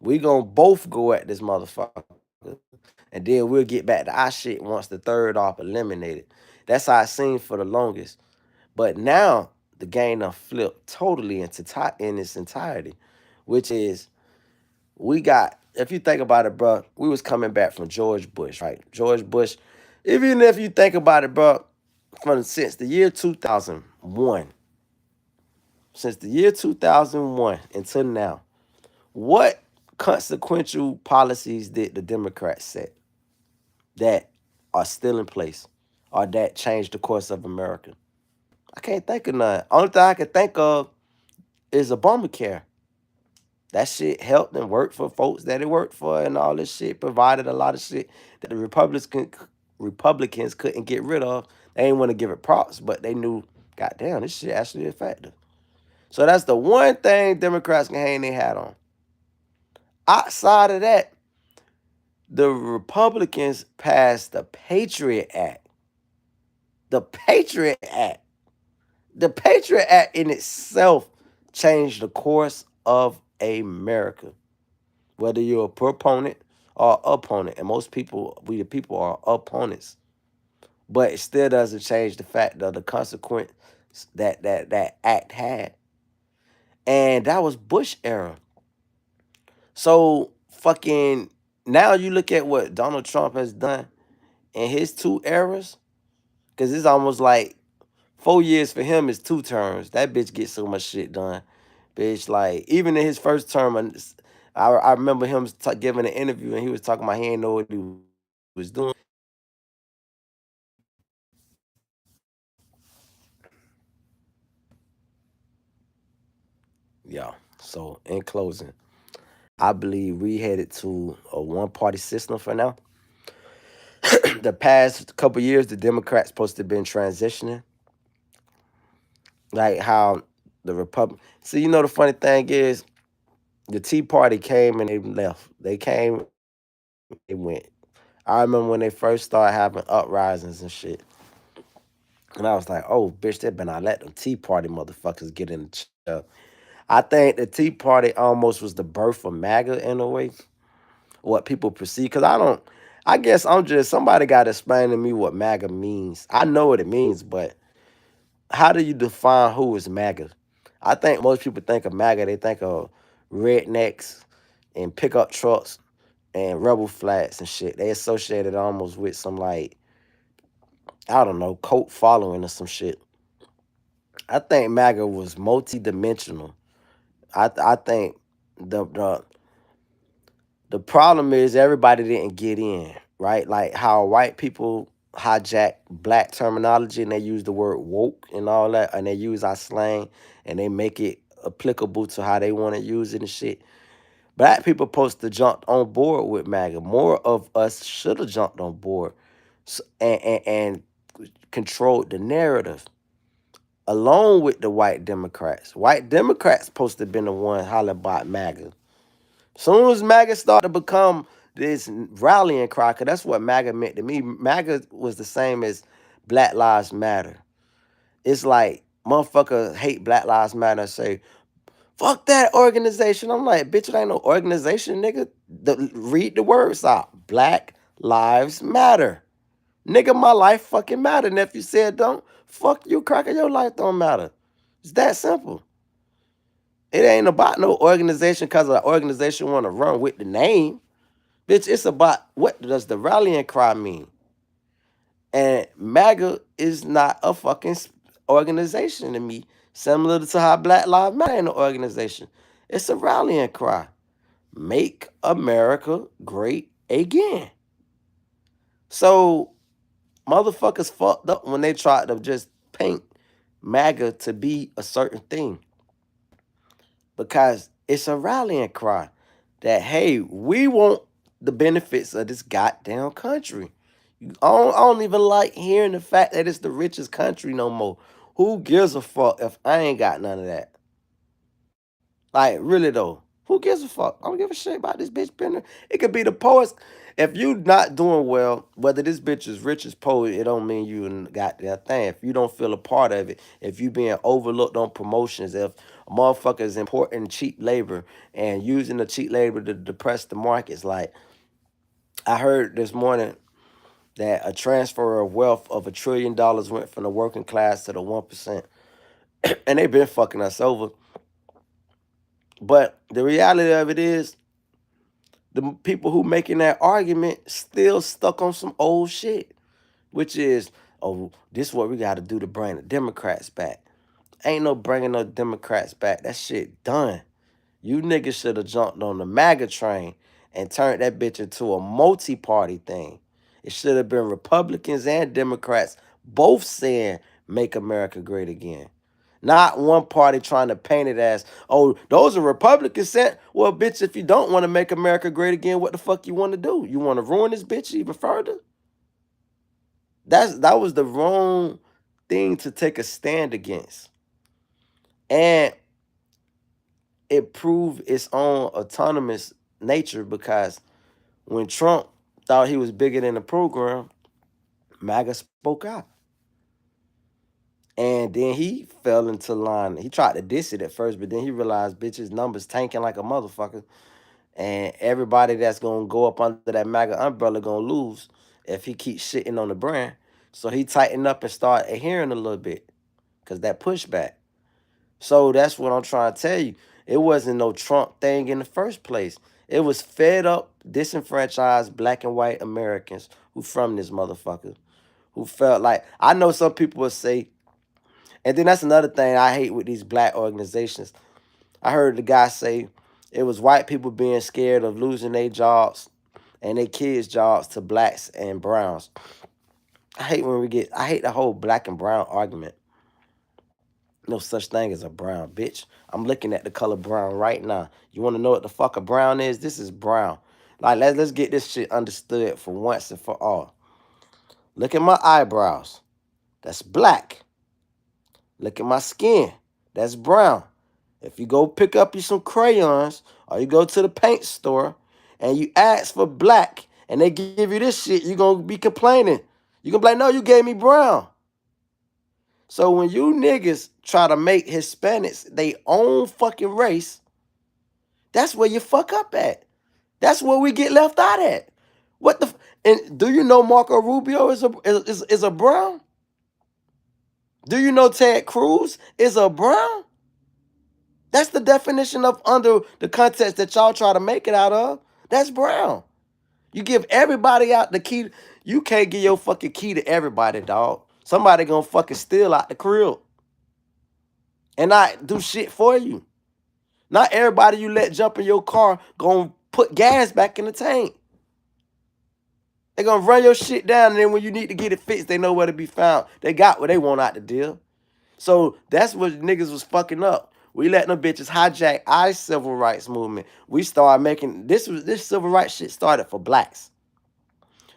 We gonna both go at this motherfucker. And then we'll get back to our shit once the third op eliminated. That's how it seemed for the longest. But now the game done flipped totally in its entirety, which is we got, if you think about it, bro, we was coming back from George Bush, right? George Bush, even if you think about it, bro, since the year 2001, since the year 2001 until now, what consequential policies did the Democrats set that are still in place or that changed the course of America? I can't think of none. Only thing I can think of is Obamacare. That shit helped and worked for folks that it worked for, and all this shit provided a lot of shit that the Republicans couldn't get rid of. They didn't want to give it props, but they knew, goddamn, this shit actually effective. So that's the one thing Democrats can hang their hat on. Outside of that, the Republicans passed the Patriot Act. The Patriot Act. The Patriot Act in itself changed the course of America. Whether you're a proponent or opponent, and most people, we the people are opponents, but it still doesn't change the fact of the consequence that act had. And that was Bush era. So fucking now you look at what Donald Trump has done in his two eras, because it's almost like 4 years for him is 2 terms. That bitch gets so much shit done. Bitch, like, even in his first term, I remember him giving an interview and he was talking about he didn't know what he was doing. Yeah. So, in closing, I believe we headed to a one-party system for now. The past couple years, the Democrats supposed to have been transitioning, like how the Republic. See, the funny thing is, the Tea Party came and they left. They came, they went. I remember when they first started having uprisings and shit. And I was like, oh, bitch, they better not let them Tea Party motherfuckers get in the chair. I think the Tea Party almost was the birth of MAGA in a way, what people perceive. Because I guess I'm just, somebody got to explain to me what MAGA means. I know what it means, but how do you define who is MAGA? I think most people think of MAGA, they think of rednecks and pickup trucks and rebel flats and shit. They associate it almost with some like, I don't know, cult following or some shit. I think MAGA was multi-dimensional. I think the the the problem is everybody didn't get in, right? Like how white people hijack black terminology and they use the word woke and all that, and they use our slang and they make it applicable to how they want to use it and shit. Black people supposed to jump on board with MAGA. More of us should have jumped on board and controlled the narrative along with the white Democrats. White Democrats supposed to have been the one holler about MAGA. Soon as MAGA started to become this rallying cry, 'cause that's what MAGA meant to me. MAGA was the same as Black Lives Matter. It's like motherfucker hate Black Lives Matter and say, fuck that organization. I'm like, bitch, it ain't no organization, nigga. Read the words out. Black Lives Matter. Nigga, my life fucking matter. And if you said don't, fuck you, cracker, your life don't matter. It's that simple. It ain't about no organization because the organization want to run with the name. Bitch, it's about what does the rallying cry mean? And MAGA is not a fucking organization to me, similar to how Black Lives Matter ain't an organization. It's a rallying cry. Make America great again. So motherfuckers fucked up when they tried to just paint MAGA to be a certain thing because it's a rallying cry that, hey, we want the benefits of this goddamn country. I don't even like hearing the fact that it's the richest country no more. Who gives a fuck if I ain't got none of that? Like, really though, who gives a fuck? I don't give a shit about this bitch being there. It could be the poets. If you not doing well, whether this bitch is rich as poet, it don't mean you got that thing. If you don't feel a part of it, if you being overlooked on promotions, if a motherfucker is importing cheap labor and using the cheap labor to depress the markets, like I heard this morning that a transfer of wealth of $1 trillion went from the working class to the 1%. And they've been fucking us over. But the reality of it is, the people who making that argument still stuck on some old shit, which is, oh, this is what we got to do to bring the Democrats back. Ain't no bringing no Democrats back. That shit done. You niggas should have jumped on the MAGA train and turned that bitch into a multi-party thing. It should have been Republicans and Democrats both saying, make America great again. Not one party trying to paint it as, oh, those are Republicans sent. Well, bitch, if you don't want to make America great again, what the fuck you want to do? You want to ruin this bitch even further? That was the wrong thing to take a stand against. And it proved its own autonomous nature because when Trump thought he was bigger than the program, MAGA spoke out. And then he fell into line. He tried to diss it at first, but then he realized, bitch, his numbers tanking like a motherfucker. And everybody that's going to go up under that MAGA umbrella going to lose if he keeps shitting on the brand. So he tightened up and started adhering a little bit because that pushback. So that's what I'm trying to tell you. It wasn't no Trump thing in the first place. It was fed up, disenfranchised black and white Americans who from this motherfucker, who felt like, I know some people will say, and then that's another thing I hate with these black organizations. I heard the guy say it was white people being scared of losing their jobs and their kids' jobs to blacks and browns. I hate the whole black and brown argument. No such thing as a brown, bitch. I'm looking at the color brown right now. You want to know what the fuck a brown is? This is brown. Like, let's get this shit understood for once and for all. Look at my eyebrows. That's black. Look at my skin. That's brown. If you go pick up you some crayons or you go to the paint store and you ask for black and they give you this shit, you gonna be complaining. You gonna be like, no, you gave me brown. So when you niggas try to make Hispanics they own fucking race, that's where you fuck up at. That's where we get left out at. What the? And do you know Marco Rubio is a brown? Do you know Ted Cruz is a brown? That's the definition of under the context that y'all try to make it out of. That's brown. You give everybody out the key. You can't give your fucking key to everybody, dog. Somebody gonna fucking steal out the crib and not do shit for you. Not everybody you let jump in your car gonna put gas back in the tank. They gonna run your shit down, and then when you need to get it fixed, they know where to be found. They got what they want out the deal. So that's what niggas was fucking up. We let them bitches hijack our civil rights movement. We started making this civil rights shit started for blacks.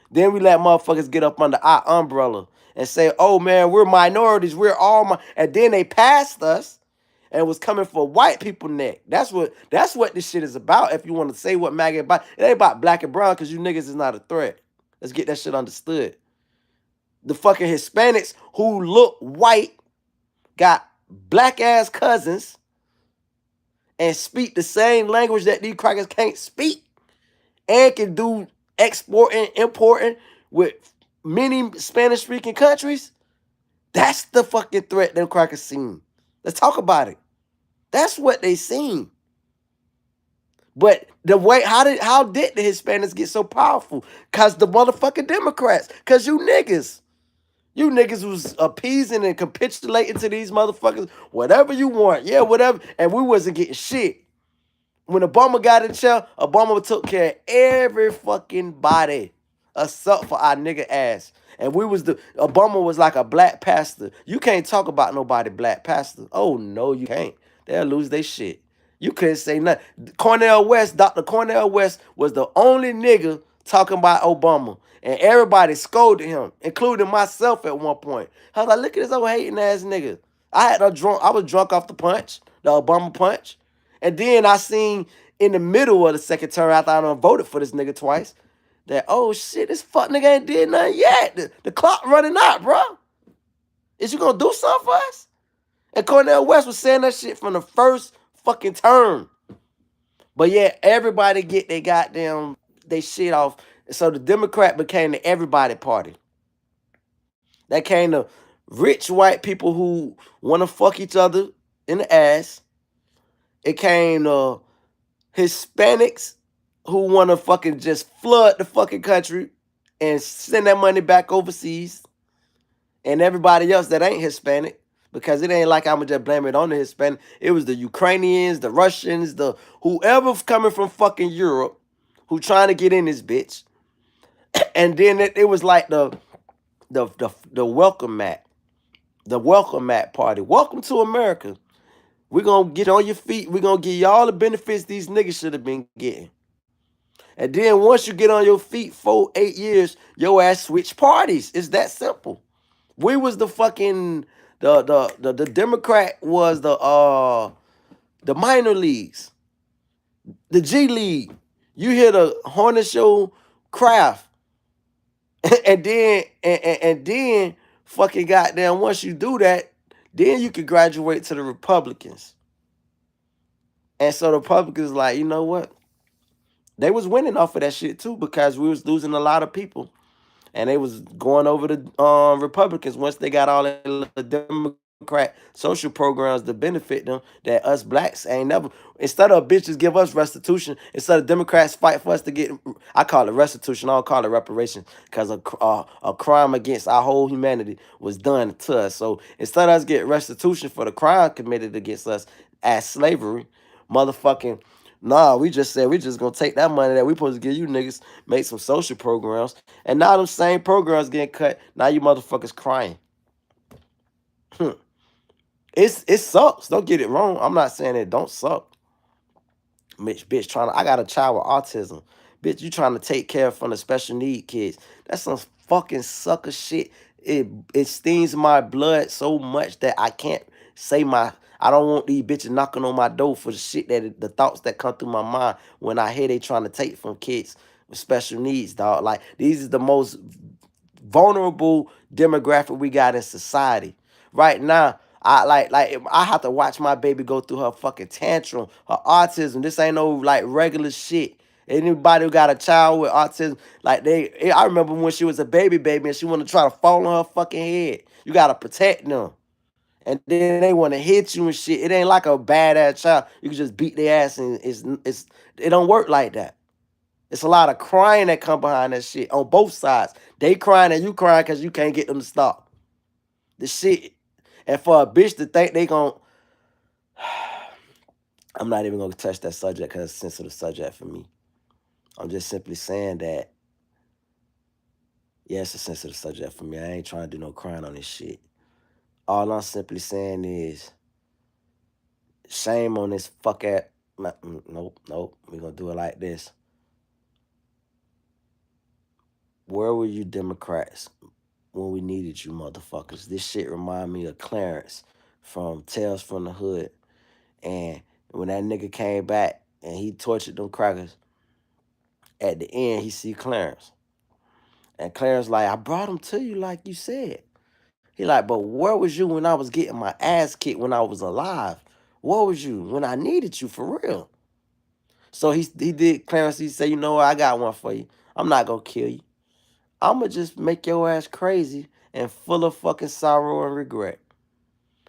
Then we let motherfuckers get up under our umbrella and say, "Oh man, we're minorities. We're all and then they passed us and was coming for white people neck. That's what this shit is about. If you want to say what MAGA about, it ain't about black and brown because you niggas is not a threat. Let's get that shit understood. The fucking Hispanics who look white got black ass cousins and speak the same language that these crackers can't speak and can do exporting, importing with many Spanish speaking countries. That's the fucking threat them crackers seen. Let's talk about it. That's what they seen. But the way how did the Hispanics get so powerful? Cause the motherfucking Democrats. Cause you niggas. You niggas was appeasing and capitulating to these motherfuckers. Whatever you want. Yeah, whatever. And we wasn't getting shit. When Obama got in chair, Obama took care of every fucking body. Except for our nigga ass. And Obama was like a black pastor. You can't talk about nobody black pastor. Oh no, you can't. They'll lose their shit. You couldn't say nothing. Dr. Cornel West was the only nigga talking about Obama. And everybody scolded him, including myself at one point. I was like, look at this old hating ass nigga. I was drunk off the punch, the Obama punch. And then I seen in the middle of the second term after I done voted for this nigga twice, that, oh shit, this fuck nigga ain't did nothing yet. The clock running out, bro. Is you gonna do something for us? And Cornel West was saying that shit from the first fucking term. But yeah, everybody get they shit off. So the Democrat became the everybody party. That came to rich white people who want to fuck each other in the ass. It came to Hispanics who want to fucking just flood the fucking country and send that money back overseas. And everybody else that ain't Hispanic, because it ain't like I'm going to just blame it on the Hispanic. It was the Ukrainians, the Russians, the whoever coming from fucking Europe who trying to get in this bitch. And then it was like the welcome mat. The welcome mat party. Welcome to America. We're going to get on your feet. We're going to give you all the benefits these niggas should have been getting. And then once you get on your feet 8 years, your ass switch parties. It's that simple. We was the fucking the Democrat was the minor leagues, the G League. You hear the Hornet Show Kraft, and then fucking goddamn. Once you do that, then you can graduate to the Republicans. And so the Republicans like, you know what? They was winning off of that shit too because we was losing a lot of people. And they was going over the Republicans once they got all the Democrat social programs to benefit them that us blacks ain't never. Instead of bitches give us restitution, instead of Democrats fight for us to get, I call it restitution, I don't call it reparations, because a crime against our whole humanity was done to us. So instead of us get restitution for the crime committed against us as slavery, motherfucking, nah, we just said we just gonna take that money that we supposed to give you niggas, make some social programs, and now them same programs getting cut. Now you motherfuckers crying. It sucks. Don't get it wrong. I'm not saying it don't suck. Bitch, I got a child with autism. Bitch, you trying to take care from the special need kids. That's some fucking sucker shit. It stings my blood so much that I can't say I don't want these bitches knocking on my door for the shit the thoughts that come through my mind when I hear they trying to take from kids with special needs, dog. Like these are the most vulnerable demographic we got in society right now. I I have to watch my baby go through her fucking tantrum, her autism. This ain't no like regular shit. Anybody who got a child with autism, like I remember when she was a baby and she wanted to try to fall on her fucking head. You gotta protect them, and then they want to hit you and shit. It ain't like a badass child. You can just beat their ass, and it don't work like that. It's a lot of crying that come behind that shit on both sides. They crying and you crying because you can't get them to stop the shit. And for a bitch to think they gon' I'm not even gonna touch that subject because it's a sensitive subject for me. I'm just simply saying that, yeah, it's a sensitive subject for me. I ain't trying to do no crying on this shit. All I'm simply saying is shame on this fuck at. Nope, nope. We gonna do it like this. Where were you Democrats when we needed you motherfuckers? This shit remind me of Clarence from Tales from the Hood. And when that nigga came back and he tortured them crackers, at the end he see Clarence. And Clarence like, I brought him to you like you said. He like, but where was you when I was getting my ass kicked when I was alive? Where was you when I needed you for real? So he did Clarence, he said, you know what, I got one for you. I'm not gonna kill you. I'ma just make your ass crazy and full of fucking sorrow and regret.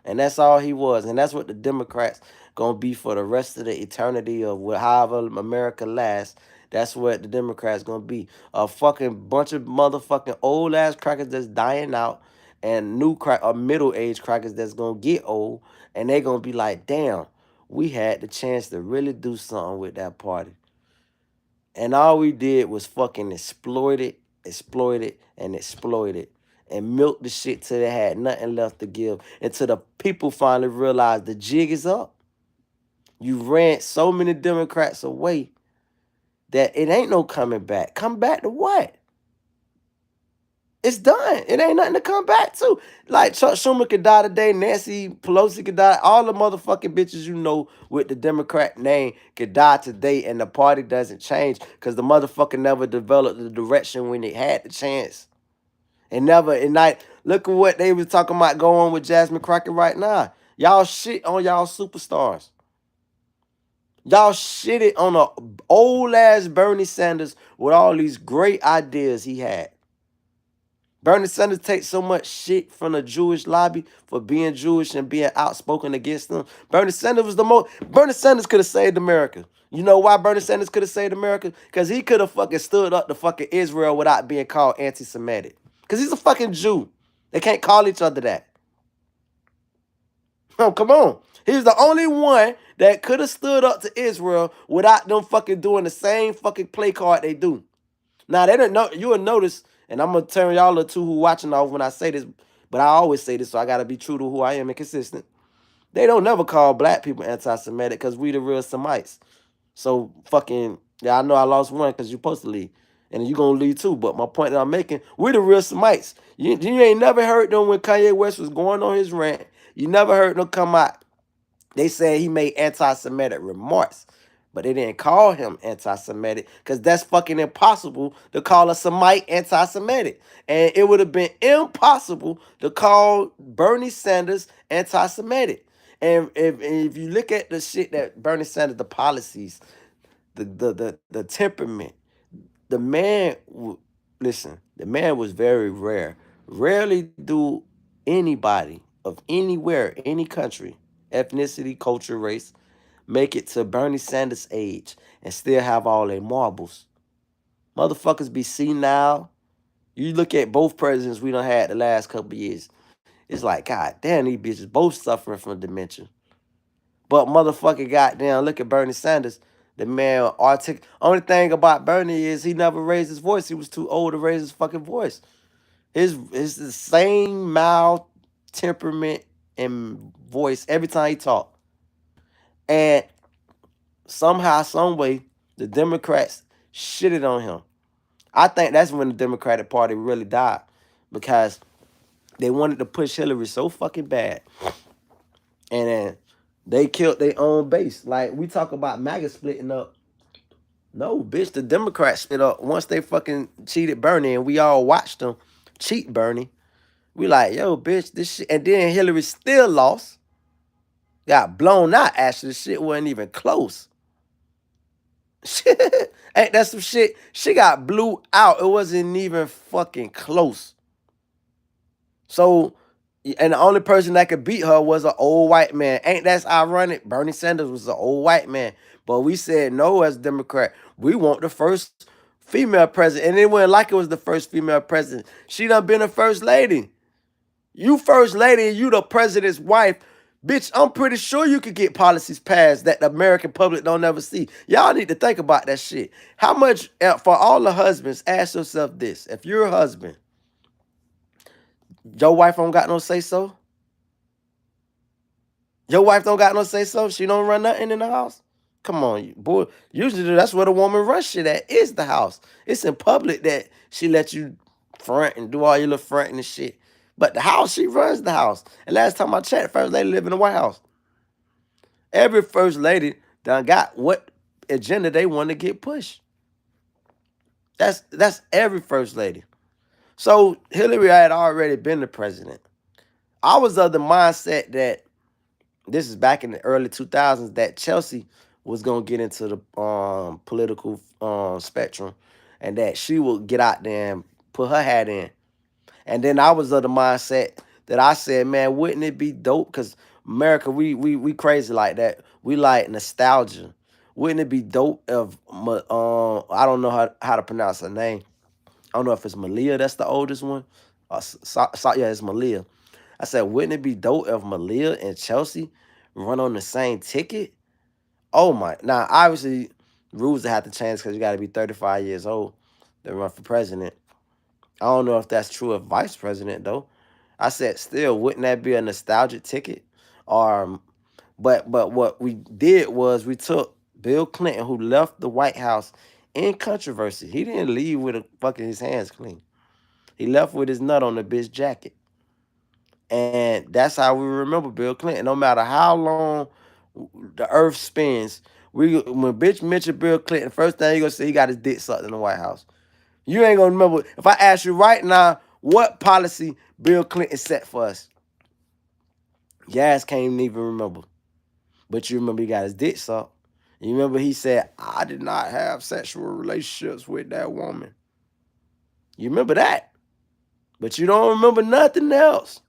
And that's all he was. And that's what the Democrats gonna be for the rest of the eternity of however America lasts. That's what the Democrats gonna be. A fucking bunch of motherfucking old ass crackers that's dying out and new crack or middle age crackers that's gonna get old and they gonna be like, damn, we had the chance to really do something with that party. And all we did was fucking exploit it, and milk the shit till they had nothing left to give. Until the people finally realized the jig is up. You ran so many Democrats away that it ain't no coming back. Come back to what? It's done. It ain't nothing to come back to. Like Chuck Schumer could die today, Nancy Pelosi could die. All the motherfucking bitches you know with the Democrat name could die today, and the party doesn't change because the motherfucker never developed the direction when it had the chance. And never, and like, look at what they was talking about going on with Jasmine Crockett right now. Y'all shit on y'all superstars. Y'all shitted on a old ass Bernie Sanders with all these great ideas he had. Bernie Sanders takes so much shit from the Jewish lobby for being Jewish and being outspoken against them. Bernie Sanders was the most. Bernie Sanders could have saved America. You know why Bernie Sanders could have saved America? Because he could have fucking stood up to fucking Israel without being called anti-Semitic. Because he's a fucking Jew. They can't call each other that. Oh, come on. He's the only one that could have stood up to Israel without them fucking doing the same fucking play card they do. Now, they don't know. You will notice, and I'm going to turn y'all to who watching off when I say this, but I always say this, so I got to be true to who I am and consistent. They don't never call black people anti-Semitic because we the real Semites. So, fucking, yeah, I know I lost one because you're supposed to leave. And you're going to leave too. But my point that I'm making, we the real Semites. You ain't never heard them when Kanye West was going on his rant. You never heard them come out. They said he made anti-Semitic remarks. But they didn't call him anti-Semitic because that's fucking impossible to call a Semite anti-Semitic. And it would have been impossible to call Bernie Sanders anti-Semitic. And if you look at the shit that Bernie Sanders, the policies, the temperament, the man, listen, the man was very rare. Rarely do anybody of anywhere, any country, ethnicity, culture, race, make it to Bernie Sanders' age and still have all their marbles. Motherfuckers be senile. You look at both presidents we done had the last couple of years. It's like, God damn, these bitches both suffering from dementia. But motherfucker, goddamn, look at Bernie Sanders. The man only thing about Bernie is he never raised his voice. He was too old to raise his fucking voice. His the same mild temperament and voice every time he talk. And somehow, some way, the Democrats shitted on him. I think that's when the Democratic Party really died because they wanted to push Hillary so fucking bad. And then they killed their own base. Like, we talk about MAGA splitting up. No, bitch, the Democrats split up once they fucking cheated Bernie, and we all watched them cheat Bernie. We like, yo, bitch, this shit. And then Hillary still lost, got blown out. Actually, the shit wasn't even close. Ain't that some shit? She got blew out. It wasn't even fucking close. So, and the only person that could beat her was an old white man. Ain't that ironic? Bernie Sanders was an old white man. But we said no as Democrat. We want the first female president. And it wasn't like it was the first female president. She done been a first lady. You first lady and you the president's wife. Bitch, I'm pretty sure you could get policies passed that the American public don't ever see. Y'all need to think about that shit. How much, for all the husbands, ask yourself this. If you're a husband, your wife don't got no say so? Your wife don't got no say so? She don't run nothing in the house? Come on, boy. Usually that's where the woman runs shit at, is the house. It's in public that she let you front and do all your little fronting and shit. But the house, she runs the house. And last time I checked, first lady live in the White House. Every first lady done got what agenda they want to get pushed. That's every first lady. So Hillary had already been the president. I was of the mindset that this is back in the early 2000s that Chelsea was gonna get into the political spectrum, and that she would get out there and put her hat in. And then I was of the mindset that I said, man, wouldn't it be dope? Because America, we crazy like that. We like nostalgia. Wouldn't it be dope if I don't know how to pronounce her name. I don't know if it's Malia, that's the oldest one. Yeah, it's Malia. I said, wouldn't it be dope if Malia and Chelsea run on the same ticket? Oh my! Now, obviously, rules have to change because you got to be 35 years old to run for president. I don't know if that's true of vice president though. I said, still, wouldn't that be a nostalgic ticket? Or, but what we did was we took Bill Clinton, who left the White House in controversy. He didn't leave with his hands clean. He left with his nut on the bitch jacket. And that's how we remember Bill Clinton. No matter how long the earth spins, when bitch mention Bill Clinton, first thing you gonna say he got his dick sucked in the White House. You ain't gonna remember. If I ask you right now, what policy Bill Clinton set for us? Your ass can't even remember. But you remember he got his dick sucked. You remember he said, I did not have sexual relationships with that woman. You remember that. But you don't remember nothing else.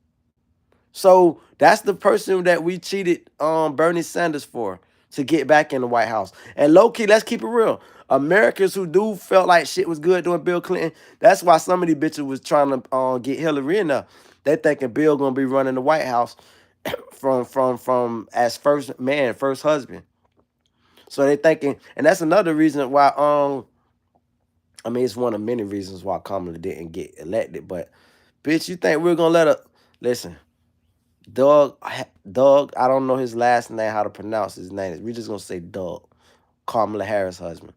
So that's the person that we cheated Bernie Sanders for to get back in the White House. And low key, let's keep it real. Americans who do felt like shit was good doing Bill Clinton. That's why some of these bitches was trying to get Hillary in there. They thinking Bill gonna be running the White House from as first man, first husband. So they thinking, and that's another reason why I mean it's one of many reasons why Kamala didn't get elected. But bitch, you think we're gonna let her listen? Doug, I don't know his last name, how to pronounce his name. We just gonna say Doug, Kamala Harris' husband.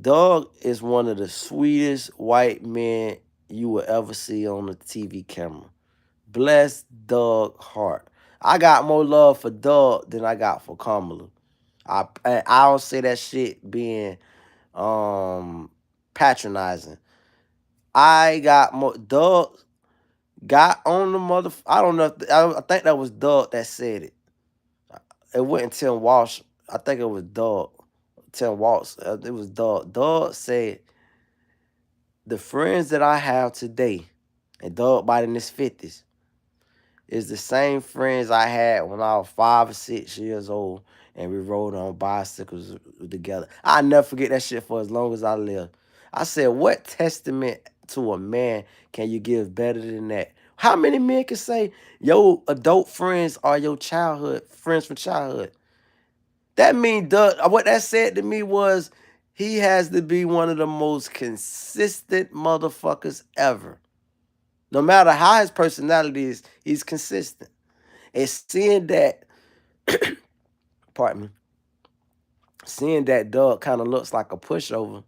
Doug is one of the sweetest white men you will ever see on the TV camera. Bless Doug heart. I got more love for Doug than I got for Kamala. I don't say that shit being patronizing. I got more Doug got on the mother. I don't know. I think that was Doug that said it. It wasn't Tim Walsh. I think it was Doug. Tim Walsh. It was Doug. Doug said, the friends that I have today, and Doug about in his 50s, is the same friends I had when I was 5 or 6 years old and we rode on bicycles together. I'll never forget that shit for as long as I live. I said, what testament to a man can you give better than that? How many men can say your adult friends are your childhood friends from childhood? That mean Doug, what that said to me was he has to be one of the most consistent motherfuckers ever. No matter how his personality is, he's consistent. And seeing that, pardon me, seeing that Doug kind of looks like a pushover,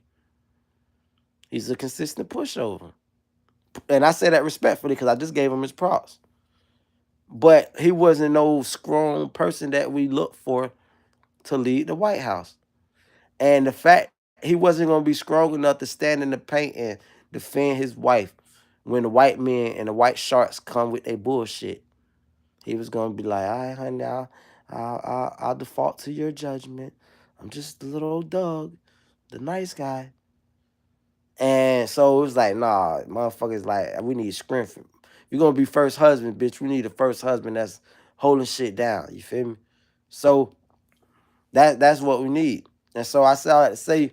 he's a consistent pushover. And I say that respectfully because I just gave him his props. But he wasn't no strong person that we look for to lead the White House. And the fact he wasn't gonna be strong enough to stand in the paint and defend his wife when the white men and the white sharks come with their bullshit. He was gonna be like, all right, honey, I'll default to your judgment. I'm just a little old Doug, the nice guy. And so it was like, nah, motherfuckers, like, we need strength. If you're gonna be first husband, bitch, we need a first husband that's holding shit down. You feel me? So that's what we need. And so I say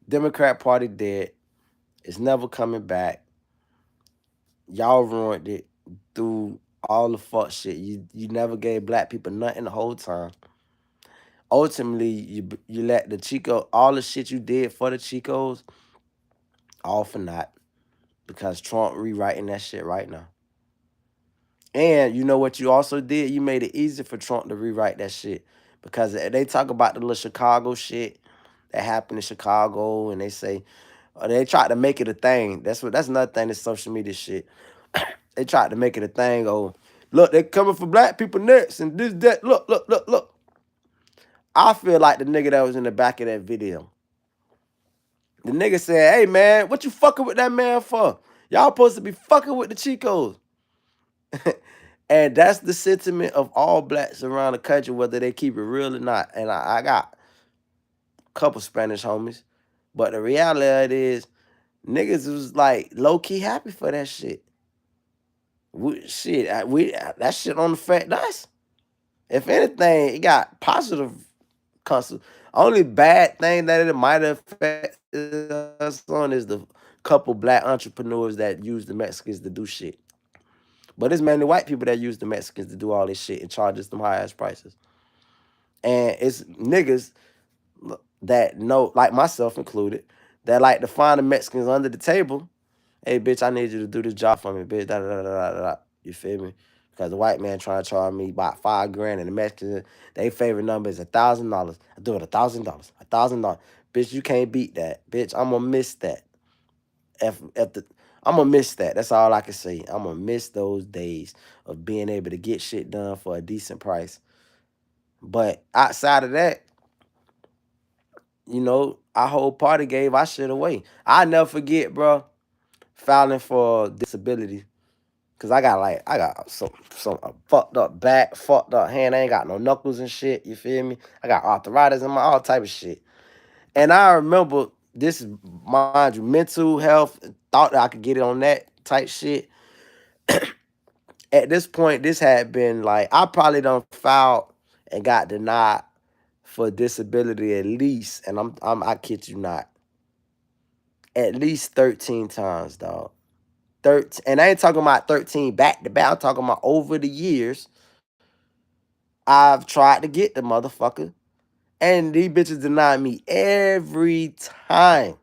Democrat Party dead. It's never coming back. Y'all ruined it through all the fuck shit. You never gave black people nothing the whole time. Ultimately, you let the Chico, all the shit you did for the Chicos, all for naught. Because Trump rewriting that shit right now. And you know what you also did? You made it easy for Trump to rewrite that shit. Because they talk about the little Chicago shit that happened in Chicago, and they say, they tried to make it a thing. That's another thing, this social media shit. They tried to make it a thing. Oh, look, they coming for black people next, and this, that. Look. I feel like the nigga that was in the back of that video. The nigga said, hey, man, what you fucking with that man for? Y'all supposed to be fucking with the Chicos. And that's the sentiment of all blacks around the country, whether they keep it real or not. And I got a couple Spanish homies. But the reality is, niggas was like low-key happy for that shit. That shit don't affect us. If anything, it got positive consequences. Only bad thing that it might affect us on is the couple black entrepreneurs that use the Mexicans to do shit. But it's mainly white people that use the Mexicans to do all this shit and charge us them high ass prices. And it's niggas that know, like myself included, that like to find the Mexicans under the table. Hey, bitch, I need you to do this job for me, bitch. Da, da, da, da, da, da. You feel me? Because the white man trying to charge me about $5,000, and the Mexicans, their favorite number is $1,000. I do it $1,000, $1,000. Bitch, you can't beat that. Bitch, I'm gonna miss that. I'm gonna miss that. That's all I can say. I'm gonna miss those days of being able to get shit done for a decent price. But outside of that, our whole party gave our shit away. I never forget, bro, filing for disability. Cause I got some fucked up back, fucked up hand. I ain't got no knuckles and shit. You feel me? I got arthritis and all type of shit. And I remember this is, mind you, mental health. Thought that I could get it on that type shit. At this point, this had been like, I probably done filed and got denied for disability at least, and I kid you not, at least 13 times, dog. 13, and I ain't talking about 13 back to back. I'm talking about over the years. I've tried to get the motherfucker, and these bitches denied me every time.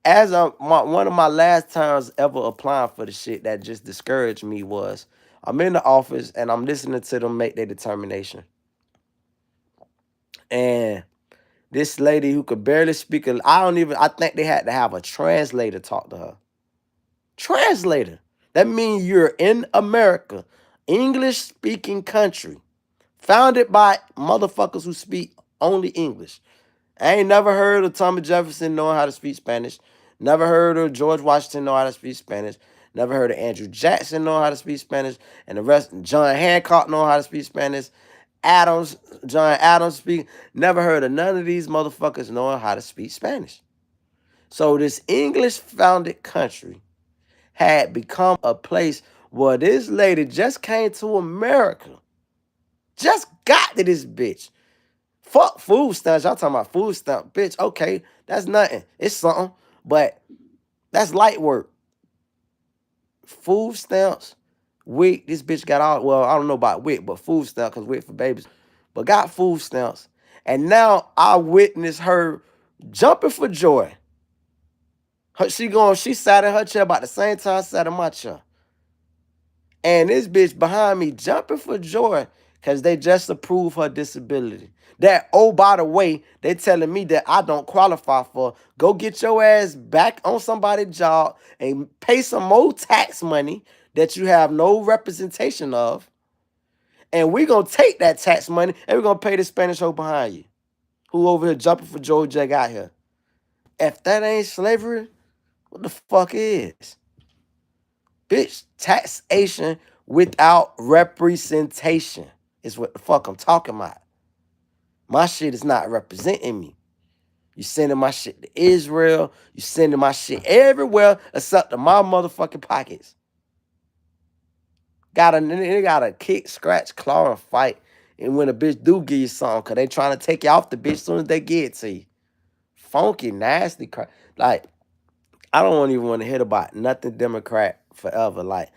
One of my last times ever applying for the shit that just discouraged me was, I'm in the office and I'm listening to them make their determination. And this lady who could barely speak, I think they had to have a translator talk to her. Translator. That means you're in America, English speaking country, founded by motherfuckers who speak only English. I ain't never heard of Thomas Jefferson knowing how to speak Spanish. Never heard of George Washington knowing how to speak Spanish. Never heard of Andrew Jackson knowing how to speak Spanish. And the rest, John Hancock knowing how to speak Spanish. John Adams speak. Never heard of none of these motherfuckers knowing how to speak Spanish. So this English founded country had become a place where this lady just came to America. Just got to this bitch. Fuck food stamps. Y'all talking about food stamp. Bitch, okay, that's nothing. It's something, but that's light work. Food stamps, WIC, this bitch got all, well, I don't know about WIC, but food stamps, because WIC for babies, but got food stamps. And now I witnessed her jumping for joy. She sat in her chair about the same time I sat in my chair. And this bitch behind me jumping for joy because they just approved her disability. That, oh, by the way, they telling me that I don't qualify for. Go get your ass back on somebody's job and pay some more tax money that you have no representation of. And we're going to take that tax money and we're going to pay the Spanish hoe behind you. Who over here jumping for Joe Jack out here? If that ain't slavery, what the fuck is? Bitch, taxation without representation is what the fuck I'm talking about. My shit is not representing me. You sending my shit to Israel. You sending my shit everywhere except to my motherfucking pockets. They gotta kick, scratch, claw, and fight. And when a bitch do give you something, cause they trying to take you off the bitch as soon as they get it to you. Funky, nasty crap. Like, I don't even want to hear about nothing Democrat forever. Like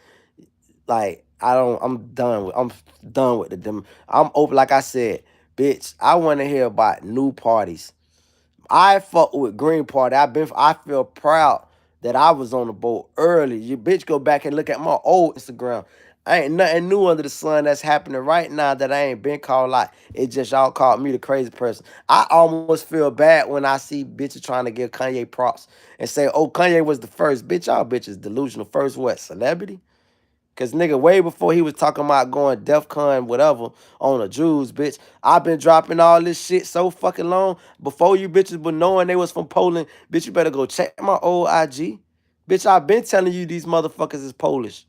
I'm done with the dem. I'm open. Like I said, bitch. I want to hear about new parties. I fuck with Green Party. I feel proud that I was on the boat early. You bitch go back and look at my old Instagram. I ain't nothing new under the sun that's happening right now that I ain't been called out. It just y'all called me the crazy person. I almost feel bad when I see bitches trying to give Kanye props and say, oh, Kanye was the first. Bitch, y'all bitches delusional. First what? Celebrity? Cause nigga, way before he was talking about going DEFCON whatever on the Jews, bitch. I've been dropping all this shit so fucking long. Before you bitches were knowing they was from Poland, bitch, you better go check my old IG. Bitch, I've been telling you these motherfuckers is Polish.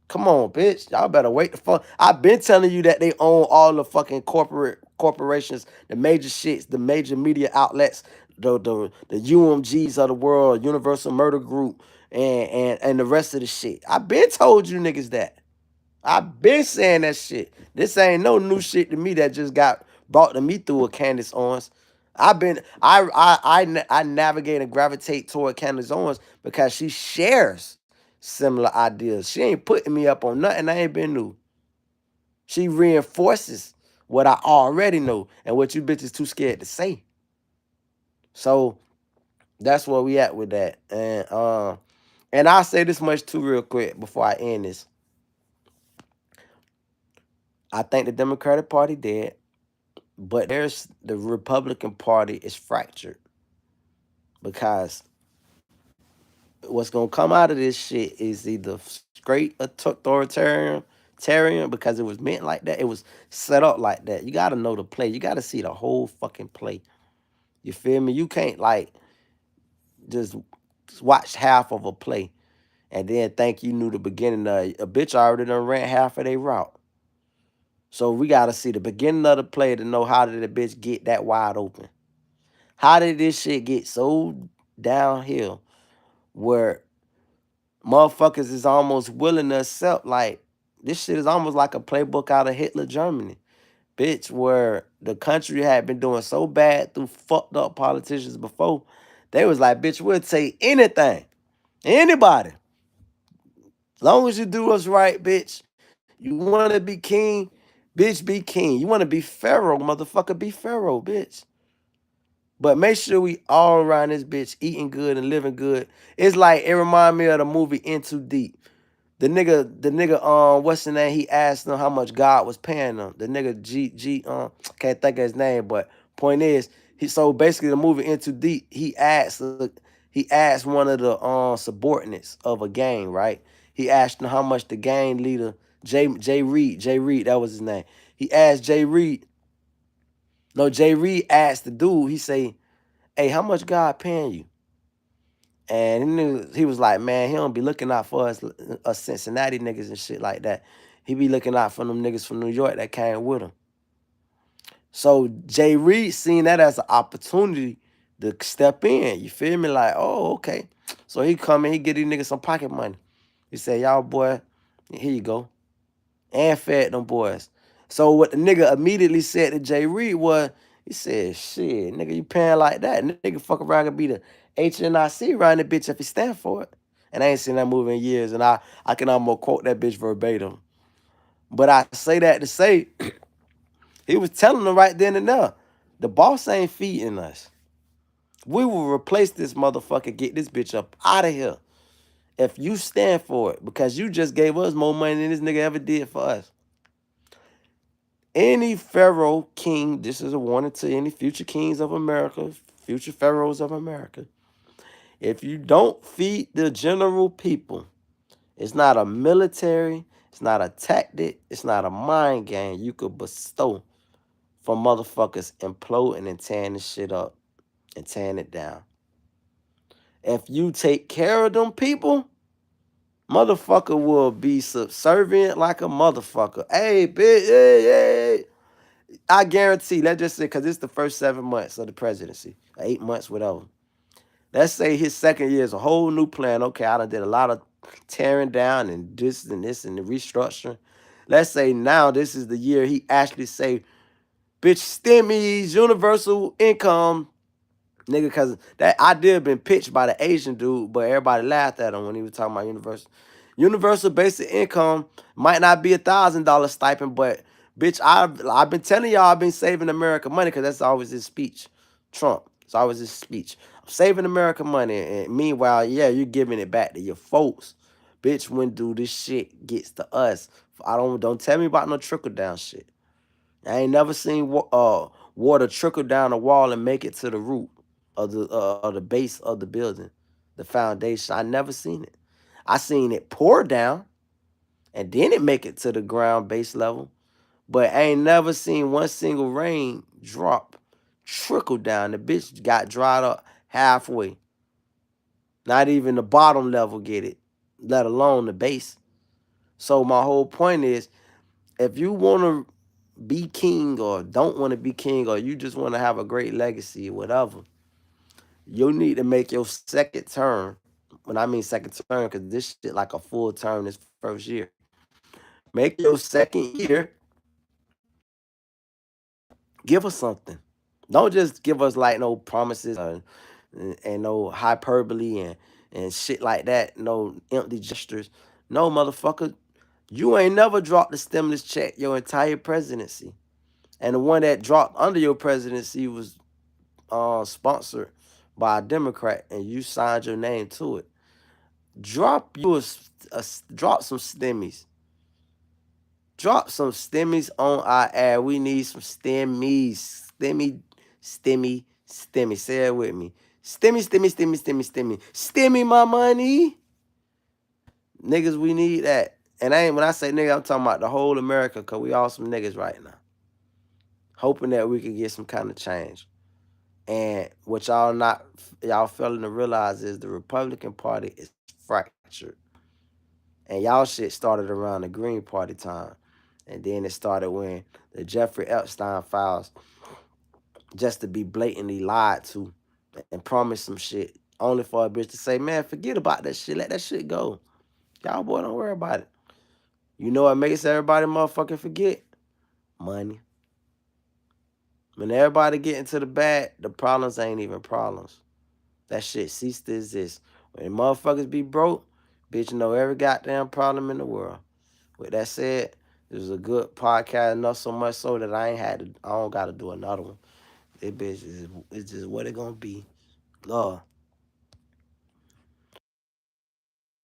Come on, bitch. Y'all better wait the fuck. I've been telling you that they own all the fucking corporations, the major shits, the major media outlets, the UMGs of the world, Universal Murder Group, and the rest of the shit. I've been told you niggas that. I've been saying that shit. This ain't no new shit to me that just got brought to me through a Candace Owens. I navigate and gravitate toward Candace Owens because she shares similar ideas. She ain't putting me up on nothing I ain't been new. She reinforces what I already know and what you bitches too scared to say. So that's where we at with that. And I'll say this much too real quick before I end this. I think the Democratic Party dead, but there's the Republican Party is fractured because what's gonna come out of this shit is either straight authoritarian because it was meant like that. It was set up like that. You gotta know the play. You gotta see the whole fucking play. You feel me? You can't like just watch half of a play and then think you knew the beginning of it. A bitch already done ran half of their route. So we gotta see the beginning of the play to know how did the bitch get that wide open. How did this shit get so downhill where motherfuckers is almost willing to accept like this shit is almost like a playbook out of Hitler Germany, bitch, where the country had been doing so bad through fucked up politicians before, they was like, bitch, we'll take anything, anybody, as long as you do what's right, bitch. You want to be king, bitch, be king. You want to be pharaoh, motherfucker, be pharaoh, bitch. But make sure we all around this bitch eating good and living good. It's like it remind me of the movie In Too Deep. The nigga, what's the name? He asked them how much God was paying them. The nigga can't think of his name, but point is, so basically the movie In Too Deep, he asked one of the subordinates of a gang, right? He asked him how much the gang leader, Jay Reed, that was his name. He asked Jay Reed, no, Jay Reed asked the dude, he say, hey, how much God paying you? And he was like, man, he don't be looking out for us Cincinnati niggas and shit like that. He be looking out for them niggas from New York that came with him. So Jay Reed seen that as an opportunity to step in. You feel me? Like, oh, okay. So he come in, he get these niggas some pocket money. He said, y'all boy, here you go. And fed them boys. So what the nigga immediately said to Jay Reed was, he said, shit, nigga, you paying like that. Nigga fuck around and be the HNIC around the bitch if he stand for it. And I ain't seen that movie in years. And I can almost quote that bitch verbatim. But I say that to say, he was telling them right then and there, the boss ain't feeding us. We will replace this motherfucker, get this bitch up out of here. If you stand for it, because you just gave us more money than this nigga ever did for us. Any pharaoh king, this is a warning to any future kings of America, future pharaohs of America. If you don't feed the general people, it's not a military, it's not a tactic, it's not a mind game you could bestow from motherfuckers imploding and tearing this shit up and tearing it down. If you take care of them people, motherfucker will be subservient like a motherfucker. Hey, bitch, hey, hey. I guarantee, let's just say, because it's the first 7 months of the presidency, 8 months, whatever. Let's say his second year is a whole new plan. Okay, I done did a lot of tearing down and this and the restructuring. Let's say now this is the year he actually say, bitch, stimmies, universal income, nigga, because that idea been pitched by the Asian dude, but everybody laughed at him when he was talking about universal. Universal basic income might not be $1,000 stipend, but bitch, I've been telling y'all I've been saving America money because that's always his speech. Trump, it's always his speech. I'm saving America money, and meanwhile, yeah, you're giving it back to your folks. Bitch, when do this shit gets to us? Don't tell me about no trickle down shit. I ain't never seen water trickle down the wall and make it to the root of the base of the building, the foundation. I never seen it. I seen it pour down and then it make it to the ground base level, but I ain't never seen one single rain drop trickle down. The bitch got dried up halfway. Not even the bottom level get it, let alone the base. So my whole point is, if you want to be king or don't want to be king or you just want to have a great legacy or whatever, you need to make your second term. When I mean second term, because this shit like a full term this first year. Make your second year, give us something. Don't just give us like no promises and no hyperbole and shit like that. No empty gestures. No, motherfucker. You ain't never dropped the stimulus check your entire presidency. And the one that dropped under your presidency was sponsored by a Democrat, and you signed your name to it. Drop some stimmies. Drop some stimmies on our ad. We need some stimmies. Stimmy. Say it with me. Stimmy. Stimmy my money. Niggas, we need that. And when I say nigga, I'm talking about the whole America, because we all some niggas right now. Hoping that we can get some kind of change. And what y'all failing to realize is the Republican Party is fractured. And y'all shit started around the Green Party time. And then it started when the Jeffrey Epstein files just to be blatantly lied to and promise some shit. Only for a bitch to say, man, forget about that shit. Let that shit go. Y'all boy, don't worry about it. You know what makes everybody motherfucking forget? Money. When everybody get into the bag, the problems ain't even problems. That shit cease to exist. When motherfuckers be broke, bitch, you know every goddamn problem in the world. With that said, this was a good podcast, enough so much so that I don't gotta do another one. It bitch is it's just what it gonna be. Lord.